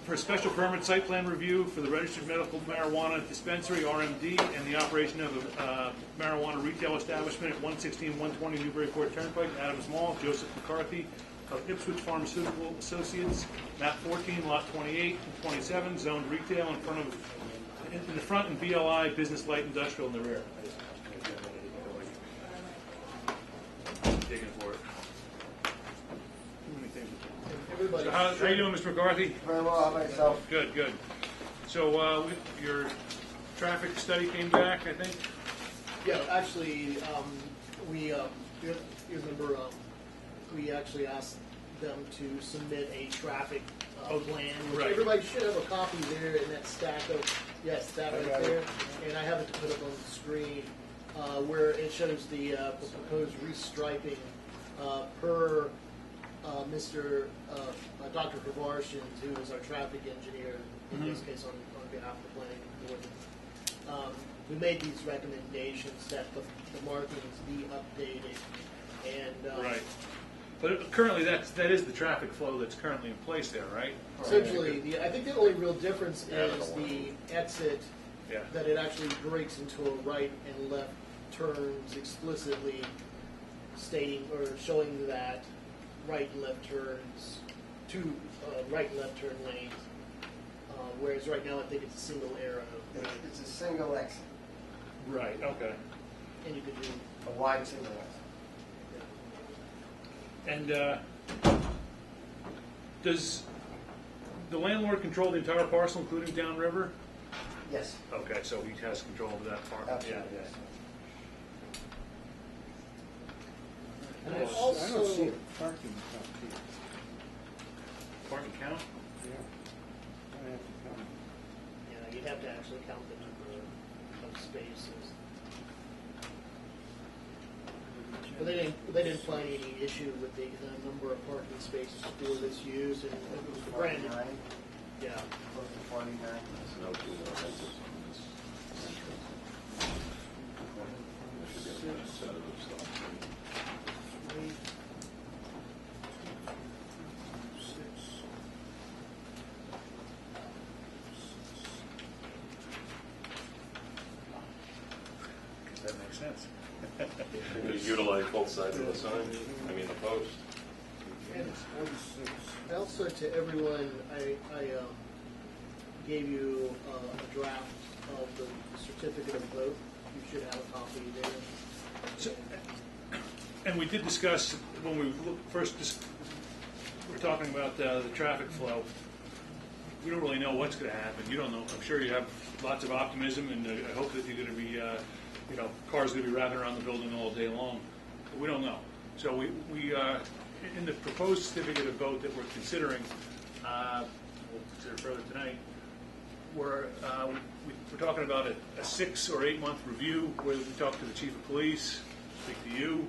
for a special permit site plan review for the registered medical marijuana dispensary, RMD, and the operation of a marijuana retail establishment at 116 120 Newburyport Turnpike, Adams Mall. Joseph McCarthy of Ipswich Pharmaceutical Associates, map 14, lot 28 and 27, zoned retail in the front and BLI, business light industrial in the rear. Digging for it. Too many things. Everybody. So how you doing, Mr. McCarthy? Very well, how about yourself? Good, good. So your traffic study came back, I think? Yeah, actually, you remember, we actually asked them to submit a traffic plan, which right. everybody should have a copy there in that stack of, yes, that right there. And I have it to put up on the screen, where it shows the proposed restriping per Mr. Dr. Kravarshin, who is our traffic engineer, in this case on behalf of the planning board. We made these recommendations that the markings be updated and Right. But currently, that is the traffic flow that's currently in place there, right? essentially, I think the only real difference is the exit, Yeah. that it actually breaks into a right and left turns explicitly stating or showing that right and left turns, two right and left turn lanes, whereas right now I think it's a single arrow. It's a single exit, Right, okay. And you could do, a wide single exit. And does the landlord control the entire parcel, including downriver? Yes, Okay, so he has control over that part. absolutely, Yeah. yes. and I I don't see also, a parking count here. Parking count? Yeah. I have to count. yeah, you'd have to actually count the number of spaces. But they didn't find any issue with the number of parking spaces for this use, and granted, yeah. No two more houses on this entrance. There should be a set of those stops. That makes sense. You utilize both sides of the sign, I mean the post. And also to everyone, I gave you a draft of the certificate of vote. You should have a copy there. So, and we did discuss, when we first we're talking about the traffic flow, we don't really know what's going to happen. You don't know. I'm sure you have lots of optimism, and I hope that you're going to be, cars going to be wrapping around the building all day long. But we don't know. So we in the proposed certificate of vote that we're considering, we'll consider further tonight, we're talking about a 6 or 8 month review where we talk to the chief of police, speak to you,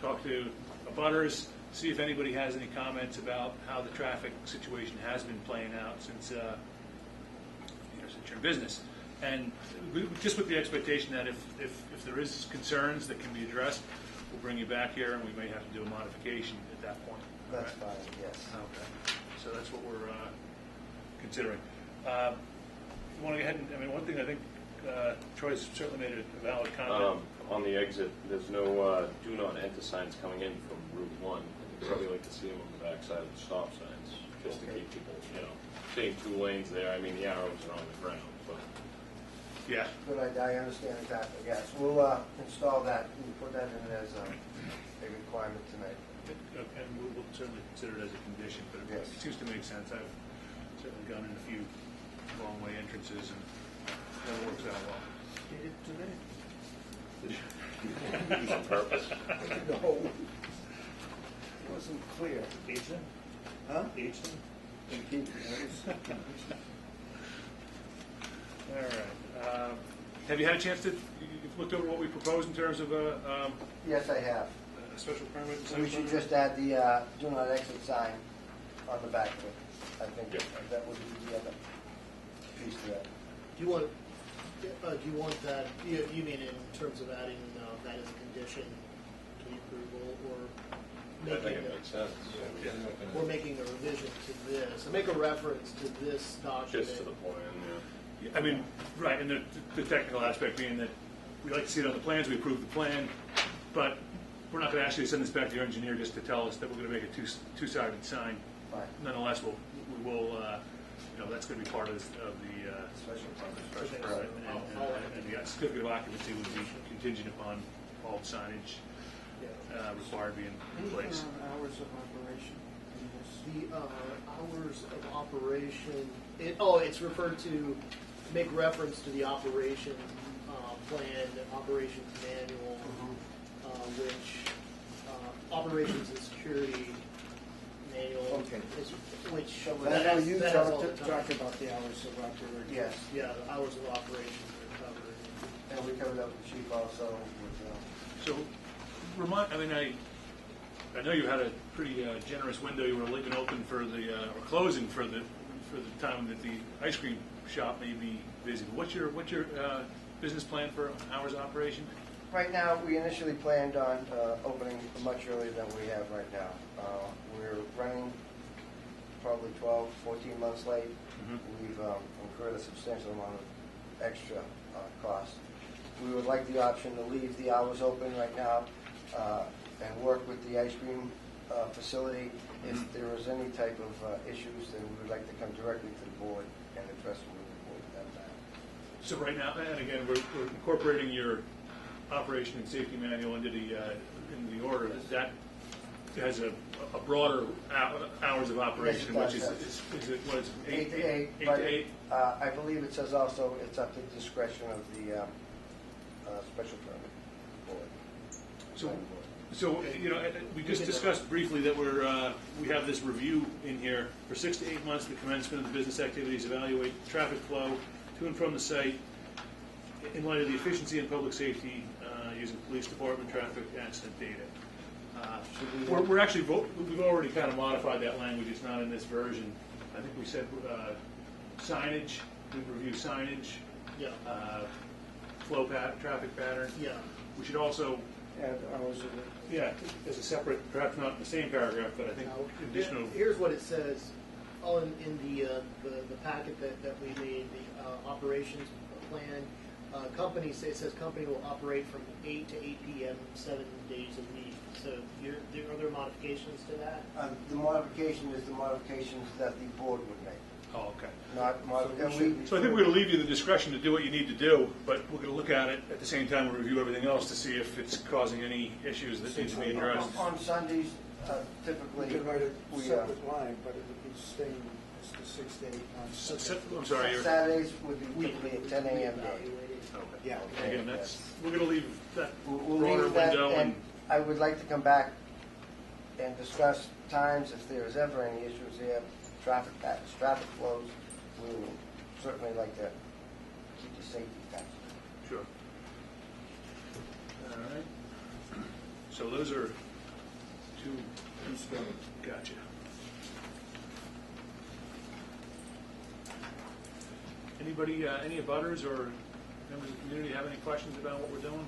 talk to abutters, see if anybody has any comments about how the traffic situation has been playing out since you're in business. And just with the expectation that if there is concerns that can be addressed, we'll bring you back here and we may have to do a modification at that point. That's All right? fine, yes. Okay. So that's what we're considering. You want to go ahead and, one thing I think Troy's certainly made a valid comment. On the exit, there's no do not enter signs coming in from Route 1. I'd probably like to see them on the backside of the stop signs, just to keep people, seeing 2 lanes there. I mean, the arrows are on the ground, but Yeah. Good idea, I understand exactly, yes. We'll install that, we'll put that in as a requirement tonight. And we'll certainly consider it as a condition, but it Yes. seems to make sense. I've certainly gone in a few wrong-way entrances, and that works out well. Did it today? on purpose. No. It wasn't clear. Easton? Huh? Easton? And keep it. All right. Have you had a chance to, you've looked over what we proposed in terms of a Yes, I have. special permit? We should just add the do not exit sign on the back of it. I think Yep. that would be the other piece to that. Do you want that, you mean in terms of adding that as a condition to the approval, or I think making it makes sense. or making a revision to this, or make a reference to this document? Just to the plan, yeah. I mean, right, and the technical aspect being that we like to see it on the plans, we approve the plan, but we're not going to ask you to send this back to your engineer just to tell us that we're going to make a two-sided sign. Right. Nonetheless, we will, that's going to be part of the Special special permit. permit, and the certificate of occupancy would be contingent upon all signage required being in place. Hours of operation in this. The hours of operation, it's referred to, make reference to the operation plan, the operations manual, which, operations and security manual, Okay. which, So that I know has, you that has all the talked time. about the hours of operation. Yes, Yeah, the hours of operation are covered. and we covered up the chief also with, So, I know you had a pretty generous window. You were leaving open for the, or closing for the time that the ice cream shop may be busy. What's your business plan for hours of operation? right now, we initially planned on opening much earlier than we have right now. We're running probably 12, 14 months late. We've incurred a substantial amount of extra cost. We would like the option to leave the hours open right now and work with the ice cream facility. If there is any type of issues, then we would like to come directly to the board and address them with the board at that time. So right now, and again, we're incorporating your operation and safety manual into the order. That has a broader hours of operation, Yes, which it is does. it what is it, 8 to 8. 8 but, to 8? I believe it says also it's up to the discretion of the special permit board. So, we just discussed briefly that we have this review in here for 6 to 8 months, the commencement of the business activities, evaluate traffic flow to and from the site in light of the efficiency and public safety using police department traffic accident data. We're actually, we've already kind of modified that language, it's not in this version. I think we said signage, we review signage, Yeah, traffic pattern. yeah. We should also, Add hours of it. yeah, as a separate, perhaps not in the same paragraph, but I think Now, additional. Here's what it says, in the packet that we made, the operations plan. Company, it says company will operate from 8 to 8 p.m. 7 days a week. So are there modifications to that? The modification is the modifications that the board would make, Oh, okay. not modification. So I think we're going to leave you the discretion to do what you need to do, but we're going to look at it at the same time we review everything else to see if it's causing any issues that need to be addressed. On Sundays, typically, You could write a we, separate line, but it would be staying as the 6 to 8 months. I'm sorry, you're, Saturdays would be typically a 10 a.m. day. Yeah. again, we're going to leave that We'll broader leave that, window and I would like to come back and discuss times if there is ever any issues there, traffic patterns, traffic flows. We would certainly like to keep the safety factor. Sure. All right. So those are two, gotcha. Anybody, any abutters or members of the community have any questions about what we're doing?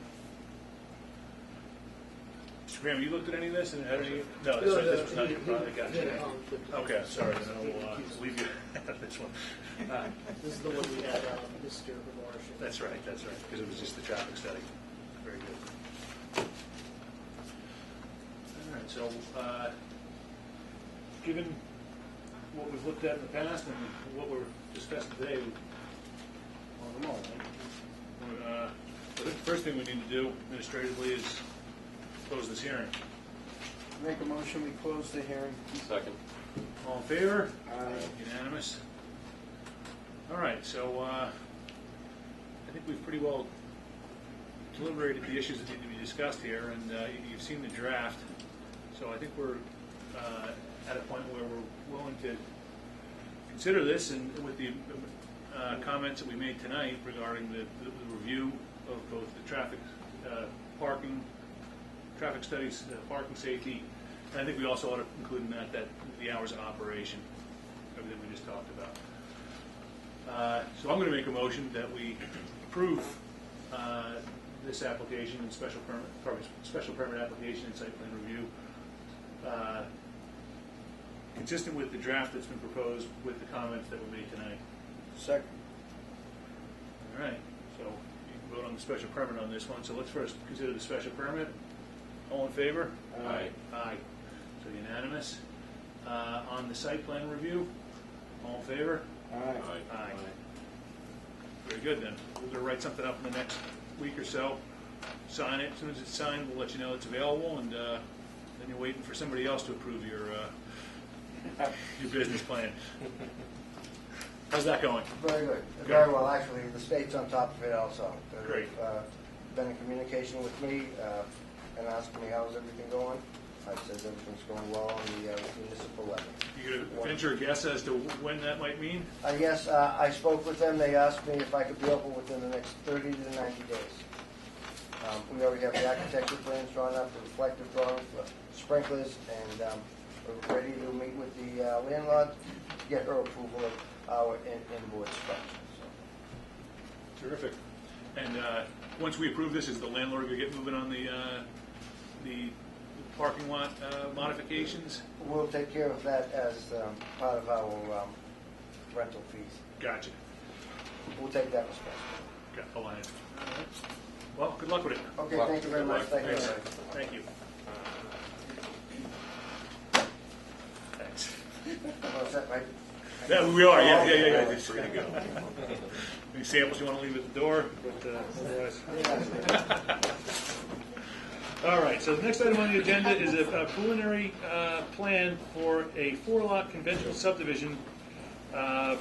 Mr. Graham, you looked at any of this and had any? No, this was not your product. I got you. Okay, sorry. Then I'll leave you out of this one. This is the one we had, Mr. Marshall. That's right, because it was just the traffic study. Very good. All right, so, given what we've looked at in the past and what we're discussing today, on them all, right? I think the first thing we need to do administratively is close this hearing. Make a motion, we close the hearing. Second. All in favor? Aye. Unanimous? All right, so I think we've pretty well deliberated the issues that need to be discussed here, and you've seen the draft. So I think we're at a point where we're willing to consider this, and with the comments that we made tonight regarding the review of both the parking, traffic studies, parking safety, and I think we also ought to include in that the hours of operation, everything we just talked about. So I'm going to make a motion that we approve this application and special permit application and site plan review, consistent with the draft that's been proposed with the comments that were made tonight. Second. All right, so you can vote on the special permit on this one. So let's first consider the special permit. All in favor? Aye. Aye. So unanimous. On the site plan review, all in favor? Aye. Aye. Very good then. We're going to write something up in the next week or so. Sign it. As soon as it's signed, we'll let you know it's available, and then you're waiting for somebody else to approve your business plan. How's that going? Very good. Good. Very well, actually. The state's on top of it also. Great. They've been in communication with me and asked me how's everything going. I said everything's going well on the municipal level. You going to venture a guess as to when that might mean? Yes, I spoke with them. They asked me if I could be open within the next 30 to 90 days. We already have the architecture plans drawn up, the reflective drawings, the sprinklers, and we're ready to meet with the landlord to get her approval of our inboard structure. So. Terrific. And once we approve this, is the landlord going to get moving on the parking lot modifications? We'll take care of that as part of our rental fees. Gotcha. We'll take that responsibility. Got the line. Well, good luck with it. Okay, thank you very much. Thank you. Thanks. Thank you. Thanks. Well, is that right? Yeah, we are. Yeah. Just ready to go. Any samples you want to leave at the door? But otherwise. All right. So the next item on the agenda is a preliminary plan for a 4-lot conventional subdivision at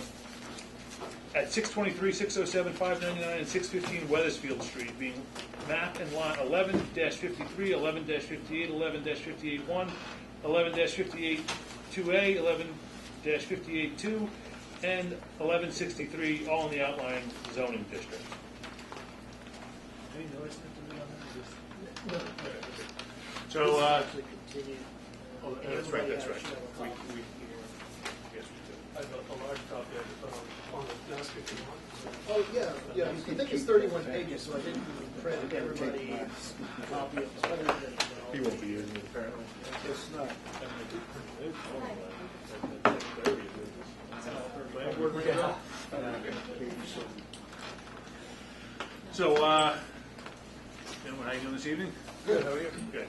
623, 607, 599, and 615 Weathersfield Street, being map and lot 11-53, 11-58, 11-58-1, 11-58-2A, 11-58-2, and 1163, all in the outlying zoning district. Any notice on that? So, Actually continue. oh, that's right. Yes, we do. I have a large copy of on the desk if you want. Oh, yeah, I think it's 31 pages, so I didn't print everybody's copy of the He won't be here apparently. It's not. So, gentlemen, how you doing this evening? Good, how are you? Good.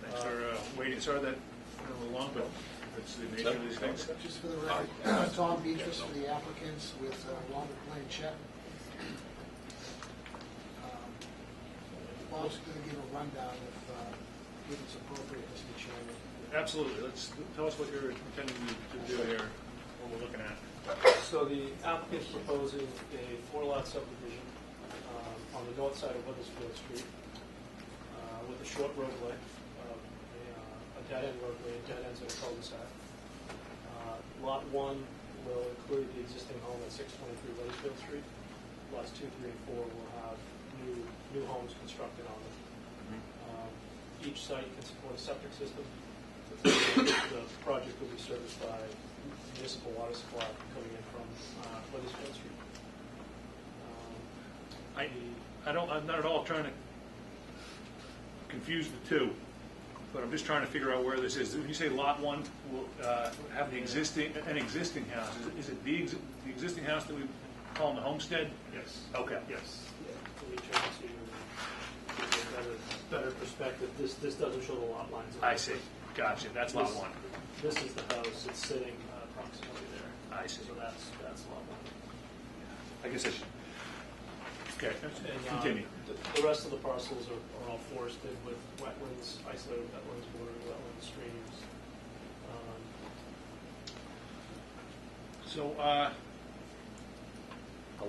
Thanks for waiting. Sorry that went a little long, but that's the nature of these things. Just for the record, Tom Beatrice for the applicants with Walnut Plain Chet. Bob's going to give a rundown if it's appropriate, Mr. Chairman. Absolutely. Tell us what you're intending to do here, what we're looking at. So the applicant's proposing a 4-lot subdivision on the north side of Weathersfield Street with a short roadway, a dead-end roadway, dead ends at a cul-de-sac. Lot 1 will include the existing home at 623 Weathersfield Street. Lots 2, 3, and 4 will have new homes constructed on them. Each site can support a septic system. The project will be serviced by municipal water supply coming in from Weathersfield Street. I'm not at all trying to confuse the two. but I'm just trying to figure out where this is. When you say lot one will have an existing house, is it the existing house that we call the homestead? Yes. Okay. Yes. Let me try to give you a better perspective. This doesn't show the lot lines. I see. Gotcha. That's lot one. This is the house. It's sitting approximately there. I see. So that's lot one. I guess I should. Okay. And, Continue. The rest of the parcels are all forested with wetlands, isolated wetlands, bordering wetlands, streams. So How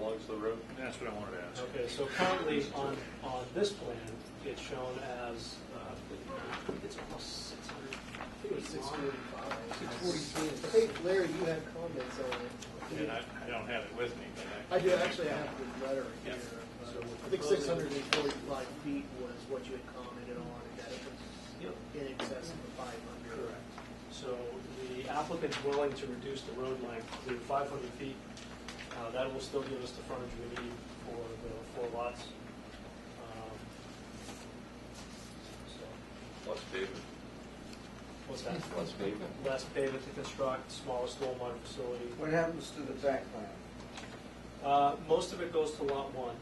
long's the road? that's what I wanted to ask. Okay, so currently on this plan, it's shown as, it's almost 600. I think it was 645. 643. I think, Larry, you had comments on it. And I don't have it with me, but I do, actually, I have the letter here. Yeah. I think 645 feet was what you had commented on, and that it was in excess of the 500. Correct. So the applicant's willing to reduce the road length to 500 feet. That will still give us the frontage we need for the 4 lots. Less pavement. What's that? Less pavement. Less pavement to construct, smaller stormwater facility. What happens to the back land? Most of it goes to lot 1.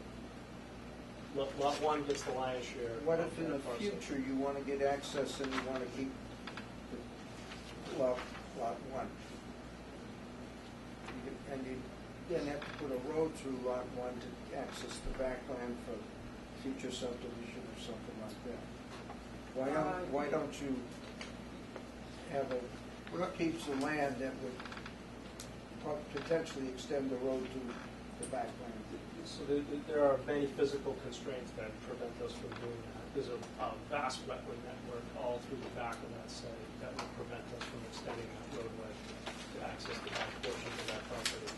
Lot 1 gets the lion's share. What of if in that the parcel. future you want to get access and you want to keep the lot one? And you then have to put a road through lot one to access the backland for future subdivision or something like that. Why don't you have a piece of land that would potentially extend the road to the backland? So there are many physical constraints that prevent us from doing that. There's a vast wetland network all through the back of that site that would prevent us from extending that roadway to access the back portion of that property.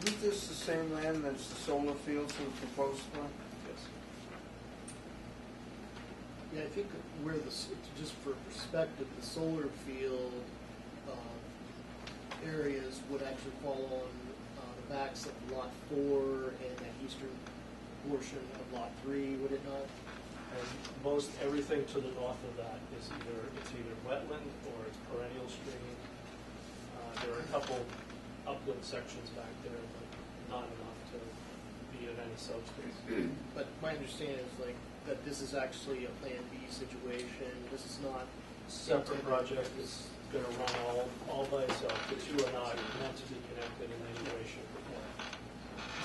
Isn't this the same land that's the solar fields in the proposed one? Yes. Yeah, I think where just for perspective, the solar field areas would actually fall on the backs of lot 4 and that eastern portion of lot 3, would it not? And most everything to the north of that is either wetland or it's perennial stream. There are a couple upland sections back there, but not enough to be of any substance. But my understanding is like that this is actually a Plan B situation. This is not Separate project is going to run all by itself. The two are not meant to be connected in any way, shape, or form.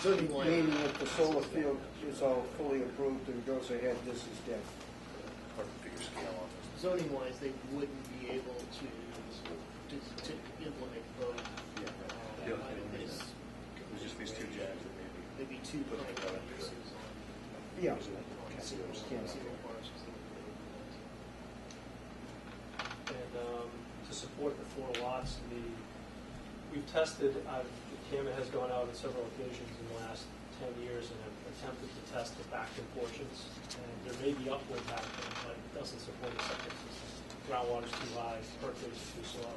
zoning wise. Meaning if the solar field is all fully approved and goes ahead, this is dead. Hard to figure scale on this. Zoning wise, they wouldn't be able to implement both. Yeah. It's There's just these two jabs that maybe two primary uses. Yeah. Single parcels. And to support the 4 lots, we've tested, CAMA has gone out on several occasions in the last 10 years and have attempted to test the backend portions. And there may be upward backend, but it doesn't support a septic system. Groundwater's too high, perk rate is too slow.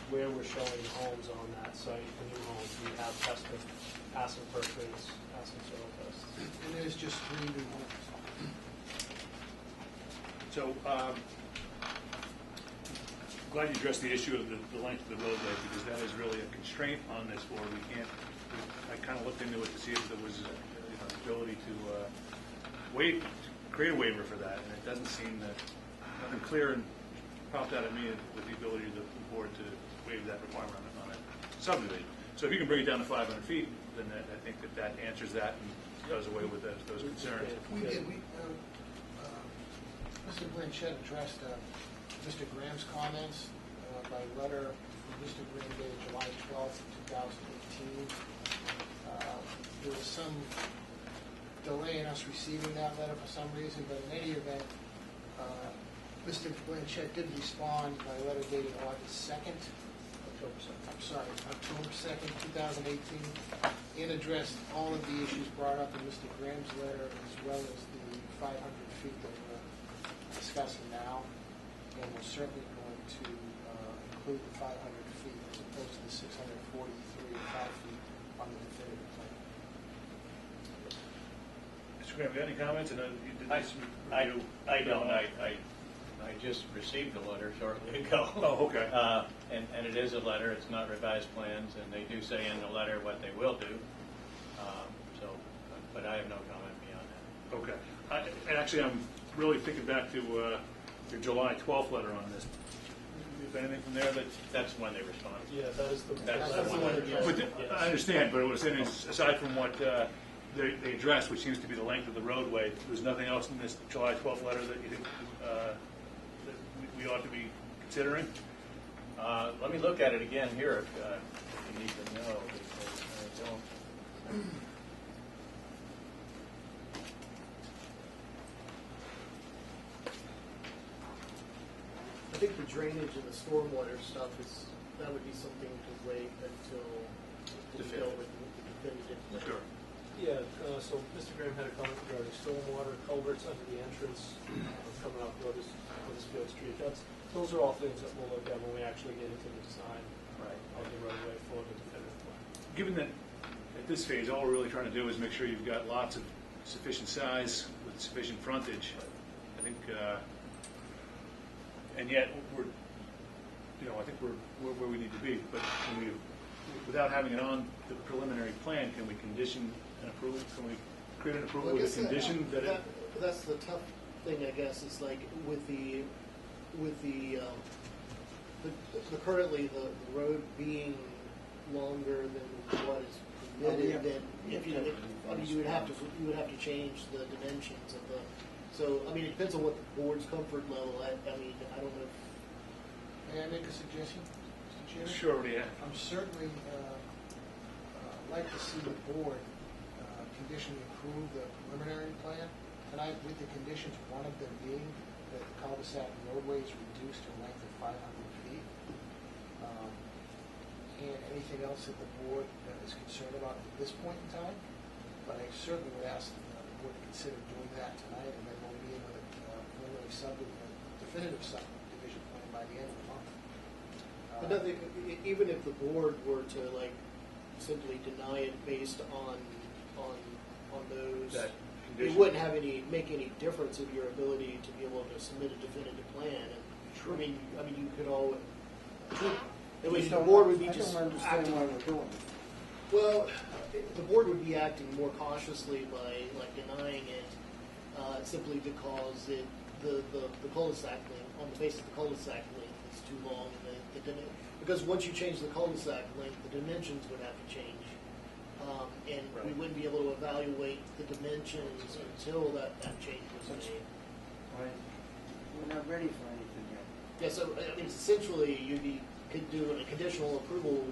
Where we're showing homes on that site, the new homes, we have tested passing perk rates, passing soil tests. And there's just 3 new homes. So, glad you addressed the issue of the length of the roadway, because that is really a constraint on this board. We can't, I kind of looked into it to see if there was the ability to create a waiver for that, and it doesn't seem that, nothing clear and popped out at me with the ability of the board to waive that requirement on a subdivision. So if you can bring it down to 500 feet, then I think that answers that and does away with those concerns. We did, Mr. Blanchett addressed Mr. Graham's comments by letter from Mr. Graham dated July 12th, 2018. There was some delay in us receiving that letter for some reason, but in any event, Mr. Blanchett did respond by letter dated August 2nd. October 2nd, 2018, and addressed all of the issues brought up in Mr. Graham's letter, as well as the 500 feet that we're discussing now. And we're certainly going to include the 500 feet as opposed to the 643 or 5 feet on the definitive plan. Mr. Graham, you got any comments? I know you did this I review. don't. I I just received a letter shortly ago. Oh, okay. And it is a letter, it's not revised plans, and they do say in the letter what they will do. So, but I have no comment beyond that. Okay. And actually, I'm really thinking back to your July 12th letter on this. Is there anything from there that? That's when they respond. Yeah, that is the. That's the one that- But yes. I understand, but what I'm saying is, aside from what they addressed, which seems to be the length of the roadway, there's nothing else in this July 12th letter that you think that we ought to be considering? Let me look at it again here if you need to know, because I don't. I think the drainage and the stormwater stuff that would be something to wait until we go with the definitive plan. Sure. Yeah, so Mr. Graham had a comment regarding stormwater culverts under the entrance coming off Weathersfield Street. Those are all things that we'll look at when we actually get into the design of the roadway for the definitive plan. Given that at this phase, all we're really trying to do is make sure you've got lots of sufficient size with sufficient frontage, I think, and yet I think we're where we need to be. But without having it on the preliminary plan, can we condition an approval? Can we create an approval Well, I with a guess condition that it? That's the tough thing, I guess, is like with the currently the road being longer than what is permitted, then you would have to change the dimensions of the. So I mean, it depends on what the board's comfort level. I mean, I don't know. May I make a suggestion, Mr. Chairman? Sure, yeah. I'm certainly like to see the board conditionally approve the preliminary plan tonight with the conditions, one of them being that the cul-de-sac roadway is reduced to a length of 500 feet. And anything else that the board is concerned about at this point in time. But I certainly would ask the board to consider doing that tonight, and then we'll be in with a preliminary definitive subdivision plan by the end of the month. But nothing, even if the board were to simply deny it based on those, That it condition. wouldn't make any difference in your ability to be able to submit a definitive plan. And, Sure. I mean, you could always. The I board would be don't just understand acting. why we're doing it. Well, the board would be acting more cautiously by denying it simply because the cul-de-sac length, on the basis of the cul-de-sac length, is too long. Because once you change the cul-de-sac length, the dimensions would have to change. And we wouldn't be able to evaluate the dimensions until that change was made. Right. We're not ready for anything yet. Yeah, so I mean, essentially, could do a conditional approval.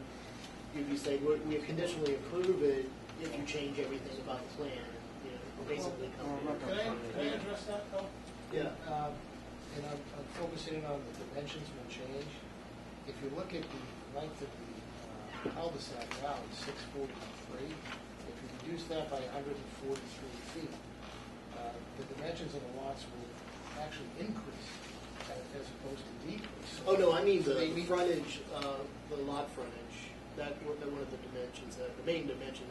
You'd be saying we have conditionally approve it if you change everything about the plan. Basically come in. Can I address that though? Yeah. And I'm focusing on the dimensions will change. If you look at the length of the cul-de-sac now, it's 643. If you reduce that by 143 feet, the dimensions of the lots will actually increase as opposed to decrease. Oh no, I mean So the they meet- frontage, the lot frontage. That one of the dimensions, the main dimension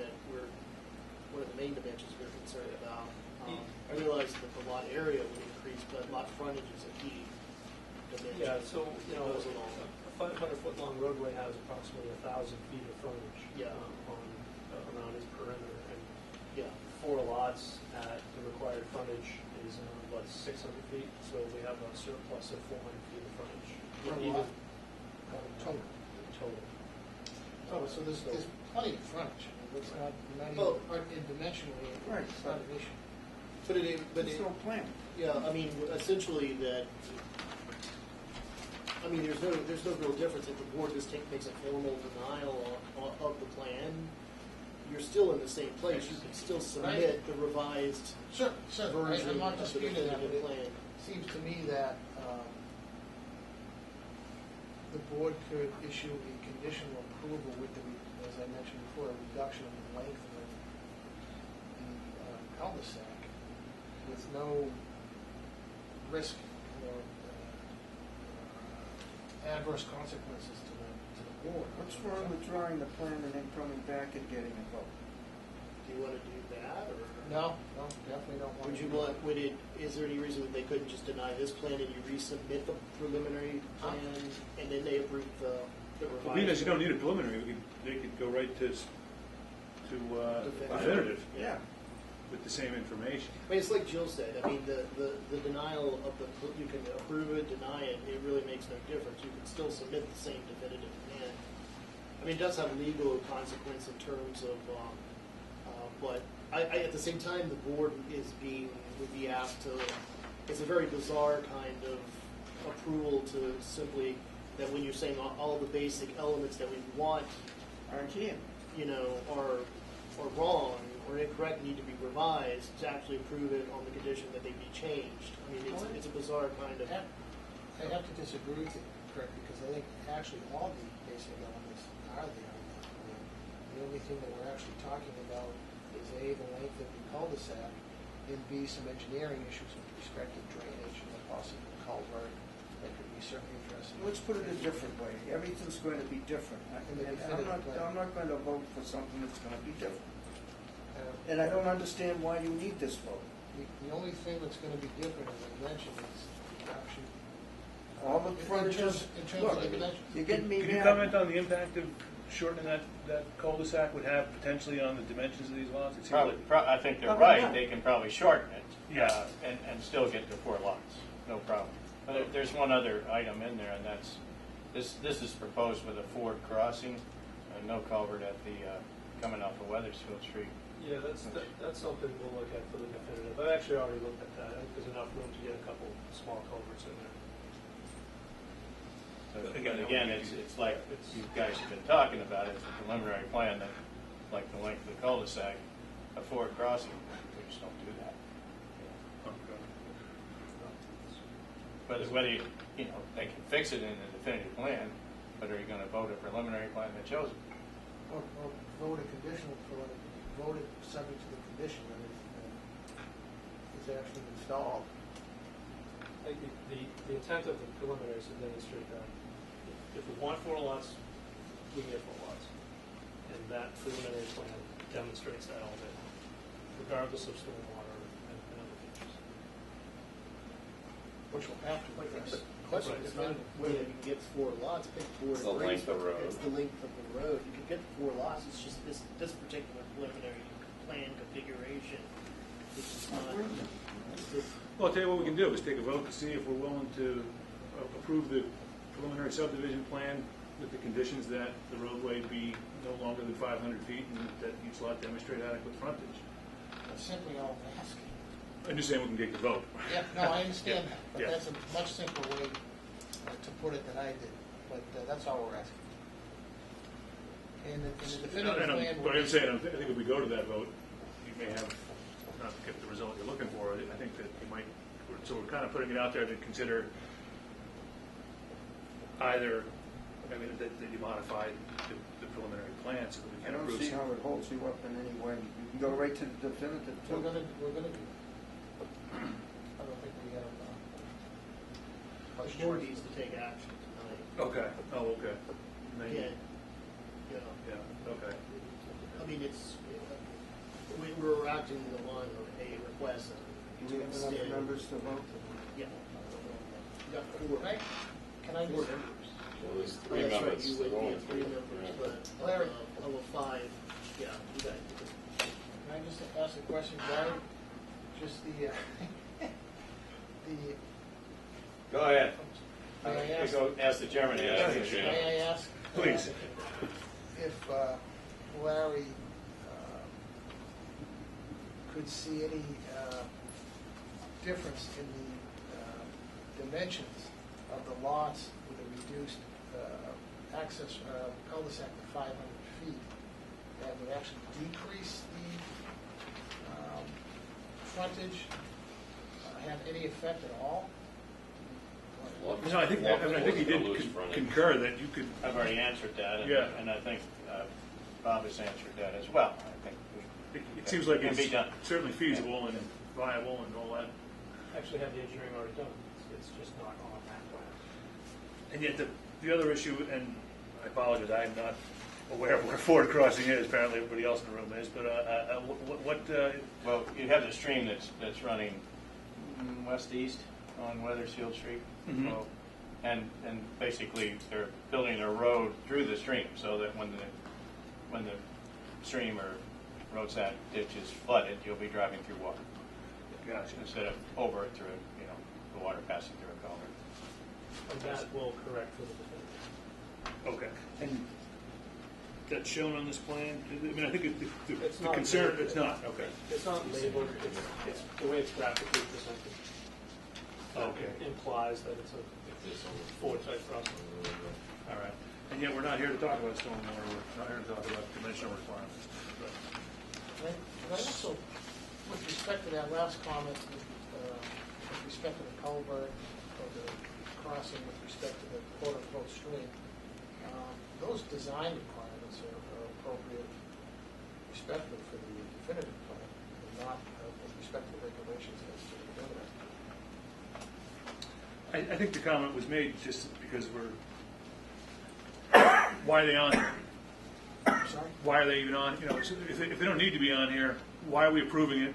one of the main dimensions we're concerned about. I realize that the lot area would increase, but lot frontage is a key dimension. Yeah, so, Goes along. a 500-foot long roadway has approximately 1,000 feet of frontage Yeah. around its perimeter. And Yeah. 4 lots at the required frontage is, 600 feet, so we have a surplus of 400 feet of frontage. Per Even- lot? Total. Total. Oh, so there's plenty of frontage. It's not Well, dimensionally, Right, it's not an issue. But There's no plan. yeah, I mean, essentially that. I mean, there's no real difference if the board just makes a formal denial of the plan. You're still in the same place. You can still submit the revised Sure, version I'm not of the disputing that, but definitive it plan. seems to me that the board could issue a conditional approval with as I mentioned before, a reduction in the length of the cul-de-sac with no risk or adverse consequences to the board. What's wrong with drawing the plan and then coming back and getting a vote? Do you want to do that, or? No, definitely don't want Would to. you want, is there any reason that they couldn't just deny this plan and you resubmit the preliminary plan, and then they approve the revised? Well, being as you don't need a preliminary, they could go right to definitive Yeah. with the same information. I mean, it's like Jill said, I mean, the denial of you can approve it, deny it, it really makes no difference. You can still submit the same definitive plan. I mean, it does have legal consequence in terms of, but at the same time, the board would be asked to, it's a very bizarre kind of approval to simply, that when you're saying all the basic elements that we want, Aren't you? you know, are wrong or incorrect, need to be revised, to actually approve it on the condition that they be changed. I mean, it's a bizarre kind of. I have to disagree with you, Kirk, because I think actually all the basic elements are there. The only thing that we're actually talking about is A, the length of the cul-de-sac, and B, some engineering issues with respect to drainage and the possible culvert that could be certainly addressed. Let's put it a different way. Everything's going to be different. In the And definitive plan. I'm not going to vote for something that's going to be different. And I don't understand why you need this vote. The only thing that's going to be different, as I mentioned, is actually. All the frontages, In terms look, of the dimensions. you're getting me Could you mad. comment on the impact of shortening that cul-de-sac would have potentially on the dimensions of these lots? It seems like I think they're Probably right, not. they can probably shorten it. Yeah. And still get to 4 lots, no problem. But there's one other item in there, and that's, this is proposed with a Ford crossing, no culvert at the, coming off of Weathersfield Street. Yeah, that's something we'll look at for the definitive. I've actually already looked at that. I think there's enough room to get a couple small culverts in there. But again, it's like you guys have been talking about, it's a preliminary plan that, like the length of the cul-de-sac, a Ford crossing, we just don't do that. Whether you know, they can fix it in the definitive plan, but are you gonna vote a preliminary plan that shows it? Or vote a conditional for it, vote it subject to the condition that it is actually installed. I think the intent of the preliminary is to demonstrate that if we want 4 lots, we can get 4 lots. And that preliminary plan demonstrates that element, regardless of stormwater and other features. Which will have to be fixed. Question is not whether you can get 4 lots, pick 4 It's the and length of the road. It's the length of the road. You can get 4 lots, it's just this particular preliminary plan configuration, which is not. Well, I'll tell you what we can do, is take a vote to see if we're willing to approve the preliminary subdivision plan with the conditions that the roadway be no longer than 500 feet and that each lot demonstrate adequate frontage. That's simply all I'm asking. I'm just saying we can get the vote. Yeah, no, I understand that, but Yeah. that's a much simpler way to put it than I did, but that's all we're asking. And the definitive plan But will I'm saying, I think if we go to that vote, you may have, not get the result you're looking for. I think that you might, so we're kind of putting it out there to consider either, I mean, that you modify the preliminary plan so that we I can don't approve. see how it holds you up in any way. You can go right to the definitive. We're too. gonna do that. I don't think we have, The board needs to take action tonight. Okay, oh, okay. Maybe. Again, you know, Yeah, okay. I mean, we're acting on a request Do to we have enough extend. members to vote? Yeah. You got 4. right? Can I 4 just, members. Well, there's Oh, 3 that's right, members. you would They're be only at 3 members, but, Larry. of a 5, yeah, you got. can I just ask a question, Gary? Just the, Go ahead. May I ask? Go ask the chairman. Yeah, Yeah. sure. May I ask? Please. If Larry could see any difference in the dimensions of the lots with a reduced access cul-de-sac to 500 feet, that would actually decrease the frontage, have any effect at all? No, I think he did concur that you could, I've already answered that, and, Yeah. and I think Bob has answered that as well. I think it seems like Can be it's done. certainly feasible and viable and all that. Actually have the engineering already done. It's just not on that plan. And yet the other issue, and I apologize, I am not aware of where Ford Crossing is. Apparently, everybody else in the room is. But Well, you have the stream that's running west-east on Weathersfield Street. Mhm. So, and basically, they're building a road through the stream so that when the stream or roadside ditch is flooded, you'll be driving through water. Gotcha. Instead of over it through, the water passing through a culvert. And that will correct for the definitive. Okay. And that's shown on this plan? I mean, I think It's the not concern, labeled. it's not, okay. It's not labeled, it's the way it's graphically presented. Okay. It implies that it's a Ford-type crossing. All right. And yet, we're not here to talk about stormwater, we're not here to talk about dimensional requirements. And I also, with respect to that last comment, with respect to the culvert or the crossing with respect to the quote-unquote stream, those design requirements are appropriate respectively for the definitive plan, and not with respect to the regulations as to the definitive. I think the comment was made just because why are they on here? Sorry? Why are they even on, if they don't need to be on here, why are we approving it?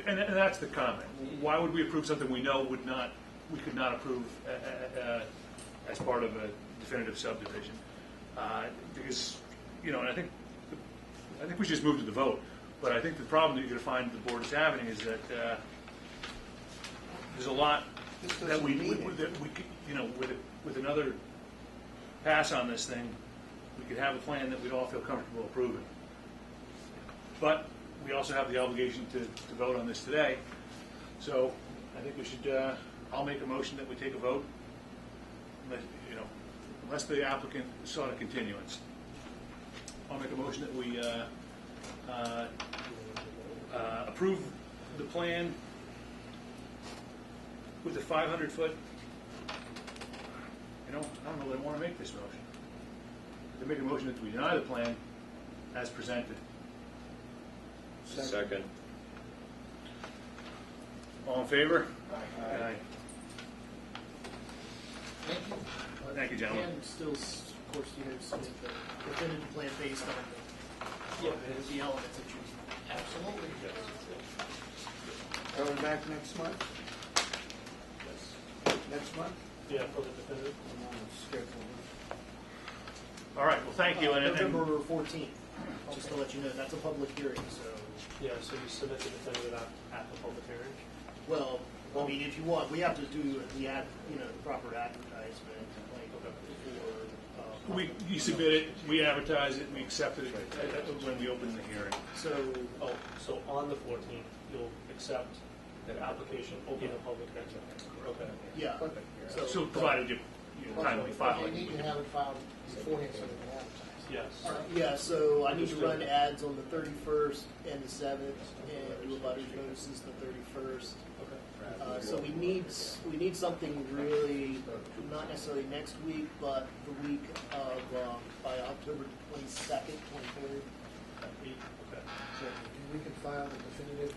And that's the comment. Why would we approve something we know we could not approve as part of a definitive subdivision? Because, and I think we should just move to the vote. But I think the problem that you're going to find the board is having is that there's a lot that we could, with another pass on this thing, we could have a plan that we'd all feel comfortable approving. But we also have the obligation to vote on this today. So I think we should, I'll make a motion that we take a vote, unless the applicant sought a continuance. I'll make a motion that we approve the plan with the 500-foot. I don't know that I want to make this motion. To make a motion that we deny the plan as presented. Second. All in favor? Aye. Thank you. Thank you, gentlemen. And still, of course, submit the definitive plan based on the elements that you. Absolutely. Coming back next month? Next month? Yeah, for the definitive. I'm on schedule. All right, well, thank you. And November 14th, just to let you know, that's a public hearing, so, Yeah, so you submit the definitive at the public hearing. well, I mean, if you want, we have to do the proper advertisement, like, for, you submit it, we advertise it, we accept it when we open the hearing. so, So on the 14th, you'll accept the application, open the public hearing. Okay. yeah. So provided you timely file You it. need to have it filed beforehand so they can advertise. Yes. Yeah, so I need to run ads on the 31st and the 7th, and do a butters notices the 31st. Okay. So we need something really, not necessarily next week, but the week of, by October 22nd, 23rd. Okay. So we can file the definitive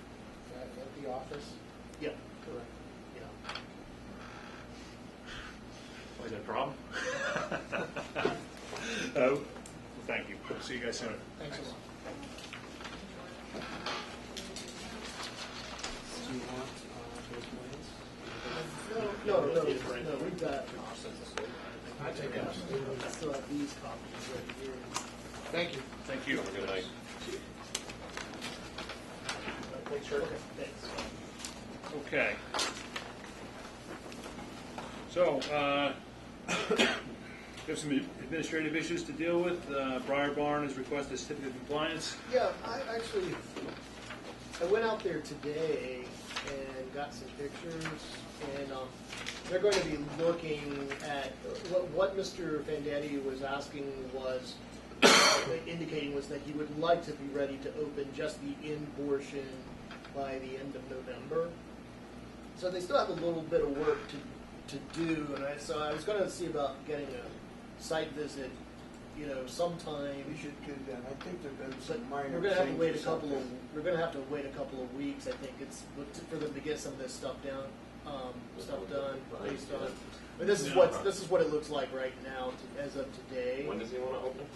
at the office? Yeah, Correct. yeah. Is that a problem? Well, thank you. We'll see you guys soon. Thanks a lot. Do you want those plans? No, we've got, I take it. I still have these copies right here. Thank you. Thank you. Have a good night. Sure. Okay, thanks. Okay. So, we have some administrative issues to deal with. Briar Barn has requested a certificate of compliance. Yeah, I went out there today and got some pictures, and they're going to be looking at what Mr. Vendetti was asking was indicating was that he would like to be ready to open just the in portion by the end of November. So they still have a little bit of work to do, and so I was going to see about getting a site visit, sometime. We should do that. I think there've been But some minor we're gonna have to wait a changes couple out of. We're gonna have to wait a couple of weeks. I think it's for them to get some of this stuff down, stuff done based on. But this is what it looks like right now as of today. When does he want to open?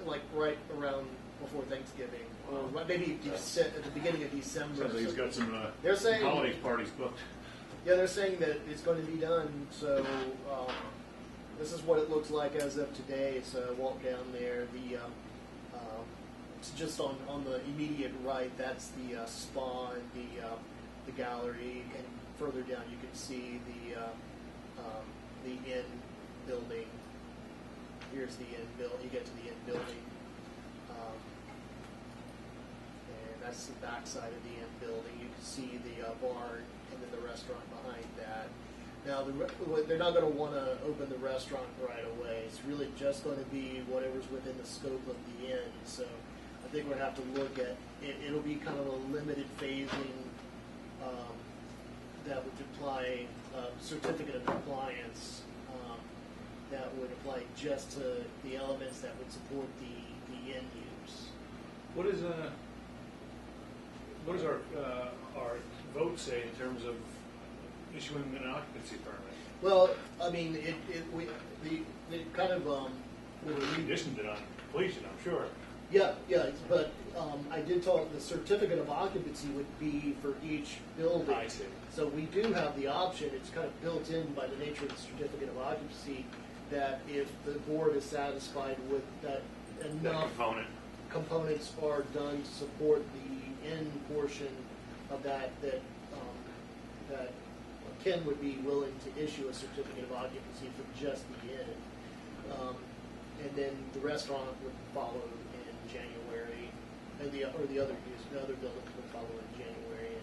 like right around before Thanksgiving, or maybe at the beginning of December. Sounds like he's got some They're saying, holiday parties booked. yeah, they're saying that it's going to be done. So this is what it looks like as of today. So I walked down there. It's just on the immediate right. That's the spa and the gallery, and further down you can see the inn building. Here's the inn building. You get to the inn building, and that's the back side of the inn building. You can see the barn and then the restaurant behind that. Now, they're not going to want to open the restaurant right away. It's really just going to be whatever's within the scope of the inn. So I think we'll have to look at it. It'll be kind of a limited phasing that would apply certificate of compliance that would apply just to the elements that would support the end use. What does our vote say in terms of issuing an occupancy permit? Well, I mean, the kind of We conditioned it on completion, I'm sure. yeah, but I did talk. The certificate of occupancy would be for each building. I see. So we do have the option. It's kind of built in by the nature of the certificate of occupancy that if the board is satisfied with that enough components are done to support the end portion of that Ken would be willing to issue a certificate of occupancy for just the inn, and then the restaurant would follow in January, and the other buildings would follow in January.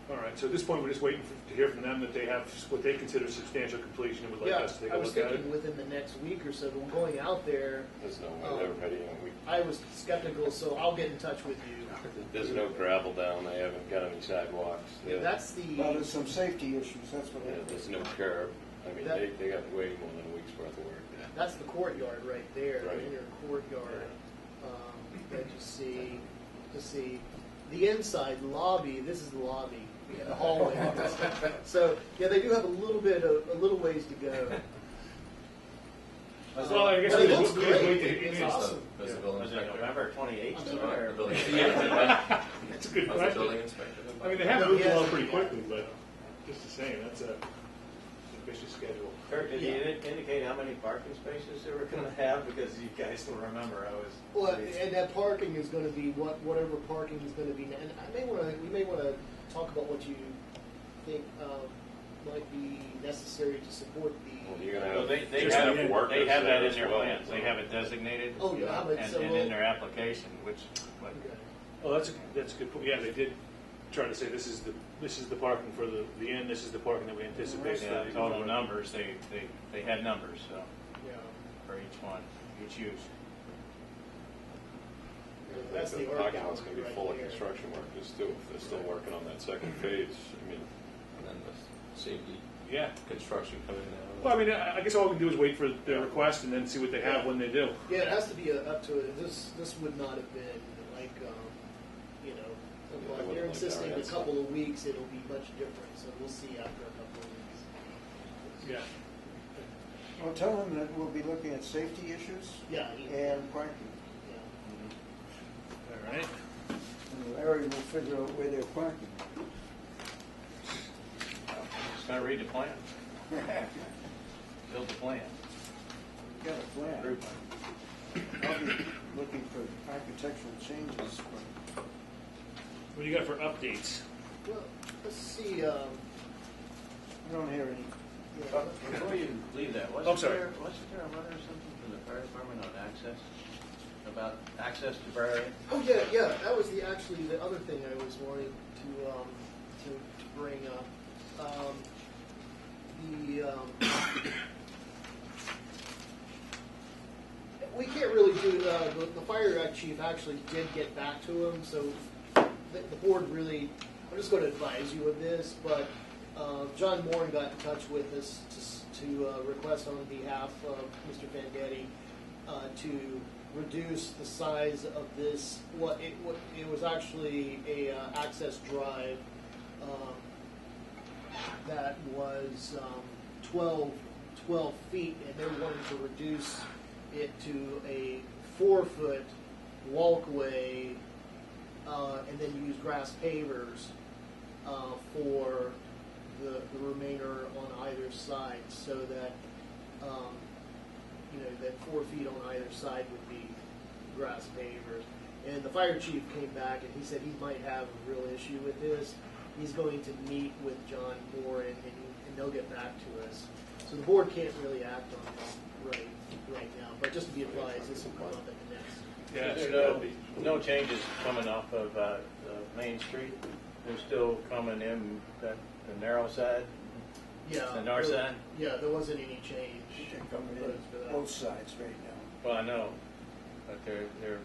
All right, so at this point, we're just waiting to hear from them that they have what they consider substantial completion and would like us to take a look at it. I was thinking within the next week or so, but we're going out there. There's no way they're ready in a week. I was skeptical, so I'll get in touch with you. There's no gravel down, they haven't got any sidewalks. That's the. Well, there's some safety issues, that's what it is. There's no curb. I mean, they got way more than a week's worth of work there. That's the courtyard right there, Right. the inner courtyard. That you see the inside lobby. This is the lobby, the hallway. So yeah, they do have a little ways to go. Well, I guess But we it looks just wait great. to It's hear. awesome. Was it November 28th? That's a good question. I mean, they have moved along pretty quickly, but just the same, that's a vicious schedule. Kurt, did you indicate how many parking spaces they were going to have? Because you guys don't remember, Well, and that parking is going to be whatever parking is going to be. And we may want to talk about what you think might be necessary to support the. Well, you're gonna Well, have, they just have have workers they have that there in as their well, plans. so- They have it designated. Oh, yeah, but and, so and in their application, which. What, Okay. Oh, that's a good point. Yeah, they did try to say this is the parking for the inn. This is the parking that we anticipate. yeah, for the total numbers. They had numbers so Yeah. for each one, each use. That's the art parking lot's gallery gonna be right full of there. construction workers too, if they're still working on that second phase. I mean, And then the safety Yeah. construction coming down. Well, I mean, I guess all we can do is wait for their request and then see what they have when they do. Yeah, it has to be up to it. This would not have been like wouldn't they're like insisting that, a couple of weeks. It'll be much different. So we'll see after a couple of weeks. Yeah. Well, tell them that we'll be looking at safety issues Yeah. and parking. Yeah. All right. And Larry will figure out where they're parking. Just gotta read the plan. Build the plan. Got a plan. I'll be looking for architectural changes. What do you got for updates? Well, let's see. I don't hear any. Before you leave that, I'm wasn't sorry. there a letter or something from the fire department on access? About access to Brer? Oh yeah. That was actually the other thing I was wanting to bring up. We can't really do the fire chief actually did get back to him, so the board really. I'm just going to advise you of this, but John Moore got in touch with us to request on behalf of Mr. Vendetti to reduce the size of this. It was actually a access drive that was 12 feet, and they're wanting to reduce it to a 4-foot walkway, and then use grass pavers for the remainder on either side, so that that 4 feet on either side would be grass pavers. And the fire chief came back and he said he might have a real issue with this. He's going to meet with John Moore and they'll get back to us. So the board can't really act on this right now, but just to be advised, this will come up at the next. Yeah, There's no changes coming off of Main Street. They're still coming in the narrow side, Yeah. the north side. Yeah, there wasn't any change. They're coming in proposed for that. both sides right now. Well, I know, but they're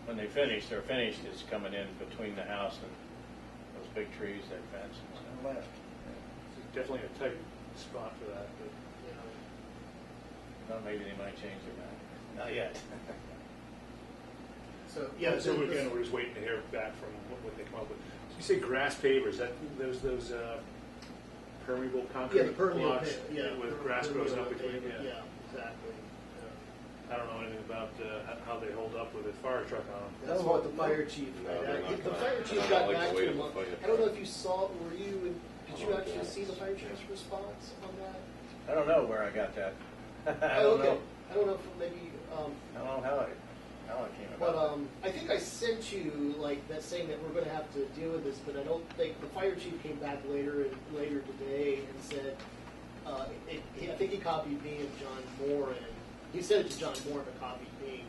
when they finish, they're finished. It's coming in between the house and those big trees that fence. On the left. It's definitely a tight spot for that, but Well, maybe they might change their mind. Not yet. So yeah, so we're just waiting to hear back from what they come up with. So you say grass pavers, that those permeable concrete the permeable blocks with grass grows up permeable between. paver, yeah, exactly. I don't know anything about how they hold up with a fire truck on them. That's what the fire chief. No, they're not The gonna- fire chief I got don't like back the to weight him. of the fire I don't know truck. if you saw. Did you Oh, actually yeah. see the fire chief's response on that? I don't know where I got that. I Oh, don't okay. know. I don't know if maybe. I don't know how it came But about. I think I sent you like that saying that we're going to have to deal with this, but I don't think the fire chief came back later today and said I think he copied me and John Moore, and he said it to John Moore and copied me,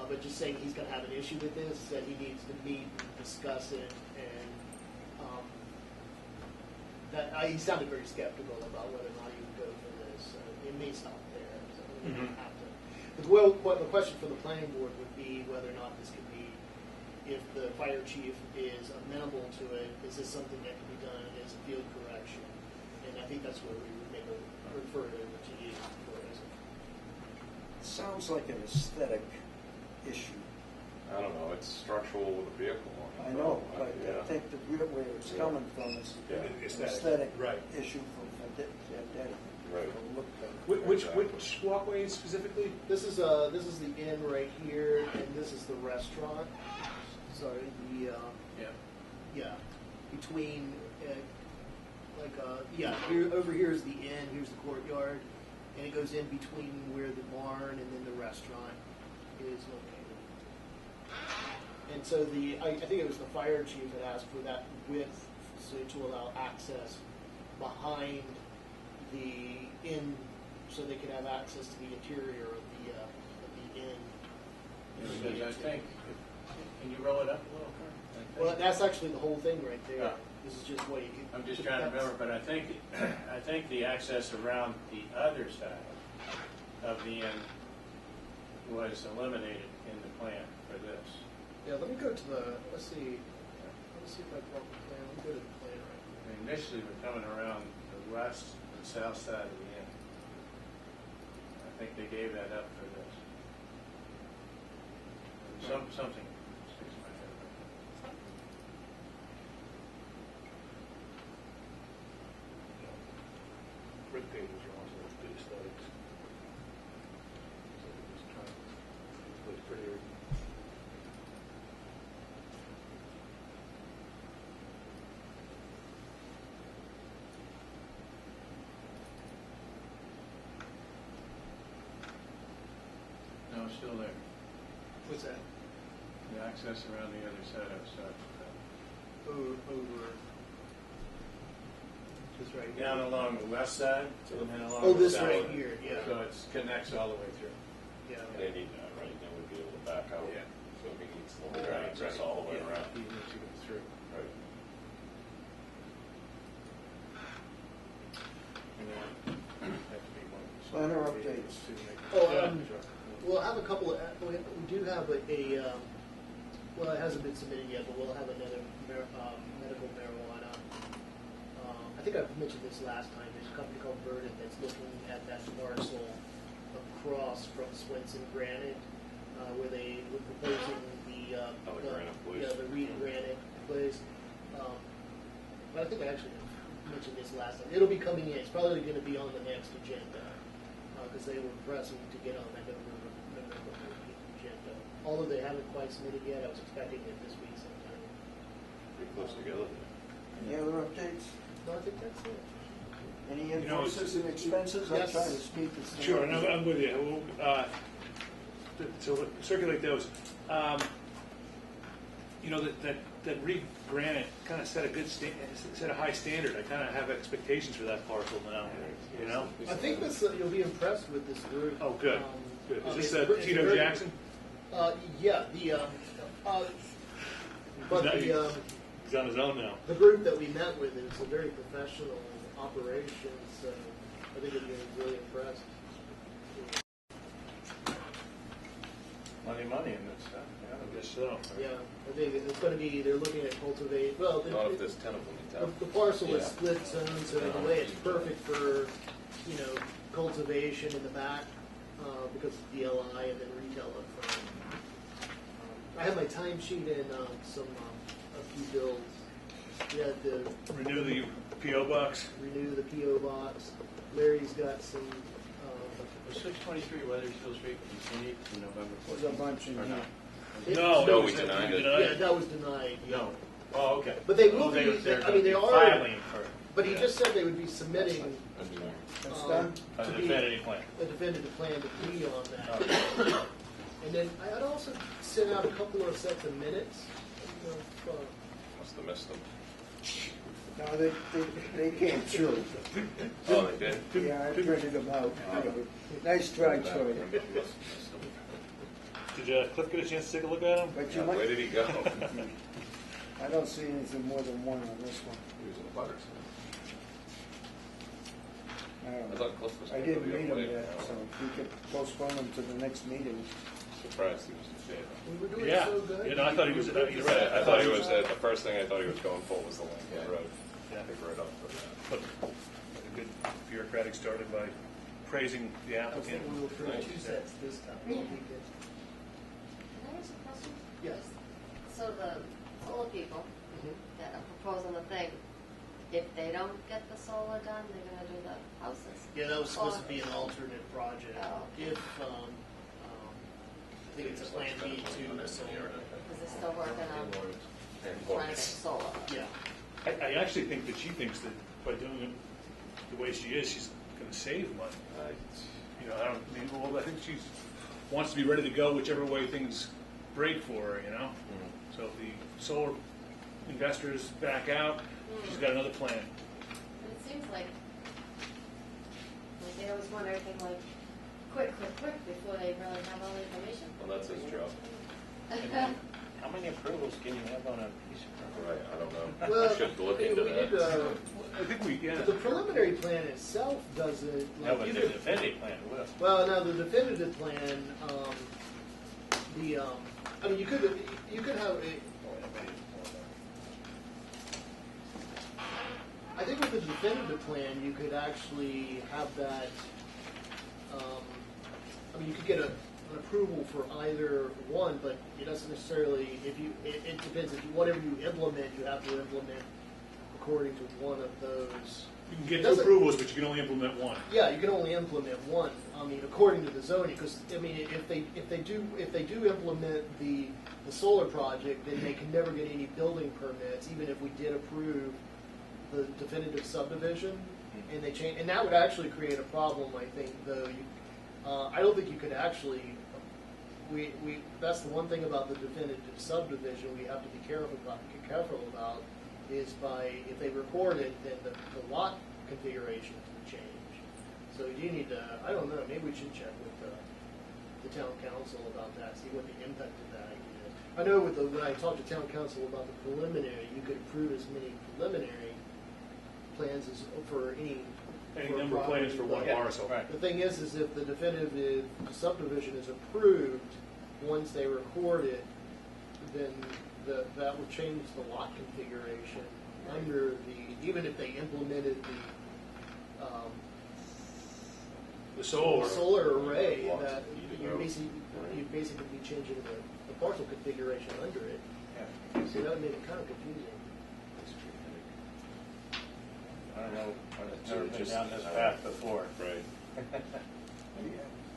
but just saying he's going to have an issue with this, that he needs to meet and discuss it, and he sounded very skeptical about whether or not he would go for this. It may stop there. So we Mhm. have to. The question for the planning board would be whether or not this could be, if the fire chief is amenable to it, is this something that can be done as a field correction? And I think that's where we would maybe refer it over to you for it. It sounds like an aesthetic issue. I don't know, it's structural with a vehicle on it. I know, but Yeah. I think the real where it's coming from is Yeah. an Aesthetic. aesthetic Right. issue for Denny. Right. It'll look better. Which walkway specifically? This is the inn right here, and this is the restaurant. Sorry, yeah, between here over here is the inn. Here's the courtyard, and it goes in between where the barn and then the restaurant is located. And so I think it was the fire chief that asked for that width to allow access behind the inn, so they could have access to the interior of the inn. Because I think, can you roll it up a little, Kurt? I think- Well, that's actually the whole thing right there. Yeah. This is just what you can. I'm just trying to remember, but I think the access around the other side of the inn was eliminated in the plan for this. Yeah, let me go to the. Let's see if I brought the plan. Let me go to the plan right And initially, we're coming around the west and south side of the inn. I think they gave that up for this. Something sticks in my head. Brick pavers are also good aesthetics. So they're just trying to make the place prettier. No, it's still there. What's that? The access around the other side of Over. Just right here. down along the west side and then along Oh, the this south. right here, yeah. So it connects all the way through. Yeah. They need that, right? They would be able to back out. Yeah. So he needs the whole access all the way Yeah, around. he needs to go through. Right. And then have to be one. Planner updates. We'll have a couple of. We do have a. Well, it hasn't been submitted yet, but we'll have another medical marijuana. I think I've mentioned this last time. There's a company called Verdant that's looking at that parcel across from Swenson Granite, where they were proposing the Granite place. Yeah, the Reed Granite place. But I think I actually mentioned this last time. It'll be coming in. It's probably going to be on the next agenda because they were pressing to get on that November although they haven't quite submitted yet, I was expecting it this week sometime. Pretty close together. Any other updates? No, I think that's it. Any You know, invoices and expenses? I'm Yes. trying to speak as. Sure, and I'm with you. So circulate those. You know, that Reed Granite kind of set a high standard. I kind of have expectations for that parcel now, you know? I think this, you'll be impressed with this group. Oh, good, good. Is this it's Tito very- Jackson? Yeah, but He's on his own now. the group that we met with is a very professional operation, so I think you'll be really impressed. Money in this stuff, yeah. I guess so. Yeah, I think it's going to be, they're looking at cultivate, well, Not if there's 10 of them in town. the parcel is Yeah. split zone, so in a way it's perfect for, you know, cultivation in the back, because of DLI and then retail up front. I have my timesheet and a few bills. We had to Renew the P.O. box. renew the PO box. Larry's got some, Was 623 Weathersfield Street continued to November There's a 14th? bunch in Or here. not? No, we denied it. yeah, that was denied. Yeah. No. Oh, okay. But they will They- be, they're I mean, they gonna are, be filing for but he just said they would be submitting Engineering. That's um, done? a to be definitive plan. a definitive plan to be on that. And then I'd also sent out a couple of sets of minutes. You know, Must have missed them. No, they came through. Oh, they did? Yeah, I printed them out. Nice try, Troy. Did Cliff get a chance to take a look at them? But you Where might, did he go? I don't see anything more than one on this one. He was in the butters. I don't I know. thought Cliff was I going to didn't be read up them late. yet, so if we could postpone them to the next meeting. Surprised he was in favor. we were doing Yeah. so good. You know, I thought he was. You're right. I thought he was, the first thing I thought he was going for was the Langford Road. Yeah. I think right up for that. But a good bureaucratic started by praising the I was applicant. thinking we will print two sets this time. Yeah. That'll be good. Can I ask a question? Yes. So the solar people Mhm. that are proposing the thing, if they don't get the solar done, they're gonna do the houses? Yeah, that was supposed to Or- be an alternate project. Oh. If, I think it's a plan B to solar. Because they're still working on trying to get solar. Yeah. I actually think that she thinks that by doing it the way she is, she's going to save money. You know, I think she wants to be ready to go whichever way things break for her. You know, so if the solar investors back out, she's got another plan. And it seems like they always want everything like quick before they really have all the information. Well, that's his job. How many approvals can you have on a piece of property? Right, I don't know. Well, I should look we into did, that. I think we the preliminary plan itself doesn't. No, like, but you the could- definitive plan will. Well, now the definitive plan, I mean, you could have a. I think with the definitive plan, you could actually have that. I mean, you could get an approval for either one, but it doesn't necessarily. If you, it depends. If you, whatever you implement, you have to implement according to one of those. You can get two Doesn't- approvals, but you can only implement one. Yeah, you can only implement one. I mean, according to the zoning, because I mean, if they do implement the solar project, then they can never get any building permits, even if we did approve the definitive subdivision, and they change, and that would actually create a problem, I think. Though I don't think you could actually. That's the one thing about the definitive subdivision we have to be careful about. Is by, if they record it, then the lot configurations would change. So you need to, I don't know, maybe we should check with the town council about that, see what the impact of that is. I know when I talked to town council about the preliminary, you could approve as many preliminary plans as for any. Any for number of plans for one property, but parcel. Right. The thing is if the definitive subdivision is approved, once they record it, then that would change the lot configuration under even if they implemented The solar. solar array, Lots that of heated you roads. basically be changing the parcel configuration under it. Yeah. So that would make it kind of confusing. I don't know, I've never been just- down this path before. Right.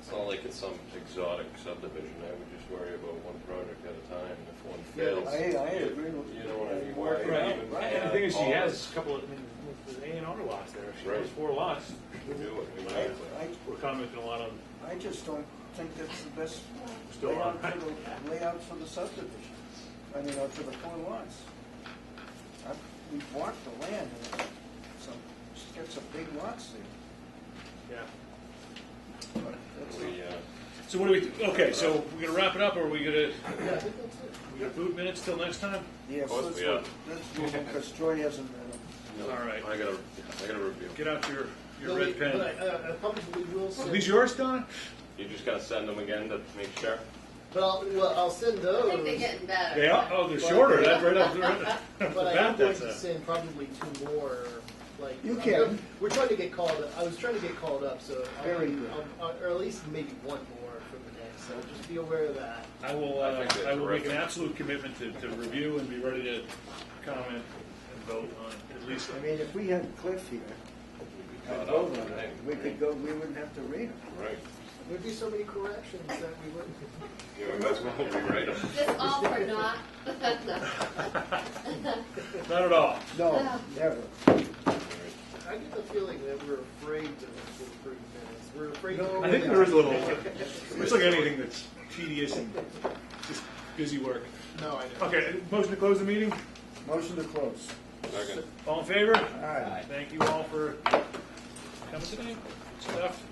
It's not like it's some exotic subdivision. I would just worry about one project at a time. If one fails, I agree with you know what I mean. Work Why it out, even right. And the thing is, she add all has a couple of, I mean, with the A&R lots there, she has Right. 4 lots. this? Do it, exactly. We're commenting a lot on, I just don't think that's the best Still on. layout for the subdivision. I mean, for the 4 lots. We've walked the land and it's got some big lots there. yeah. But that's We, So what do we, okay, so we're gonna wrap it up, or are we gonna, Yeah, I think that's it. we gonna boot minutes till next time? Yeah, Of course let's we are. move on, because Troy hasn't read them. no, All right. I gotta review. Get out your No, red wait, pen. but I probably will Are send. these yours, Don? You just gotta send them again to make sure. Well, I'll send I those. think they're getting better. They are, oh, they're shorter, that's right off the But I bat, am going that's to a. send probably 2 more. Like You I'm can. gonna- We're trying to get called up. I was trying to get called up, so Very good. or at least maybe 1 more for the next. So just be aware of that. I will, I think that's I will make an terrific. absolute commitment to review and be ready to comment and vote on at least. I mean, if we had Cliff here, I'd Caught vote up, on it. right? We could go, we wouldn't have to read them. Right. There'd be so many corrections that we wouldn't. Yeah, that's what we write them. Just all for naught. Not at all. No, never. I get the feeling that we're afraid to approve minutes. We're afraid. No, I think there is a little, it's like anything that's tedious and just busy work. No, I know. Okay, motion to close the meeting? Motion to close. Second. All in favor? Aye. Thank you all for coming today. Good stuff.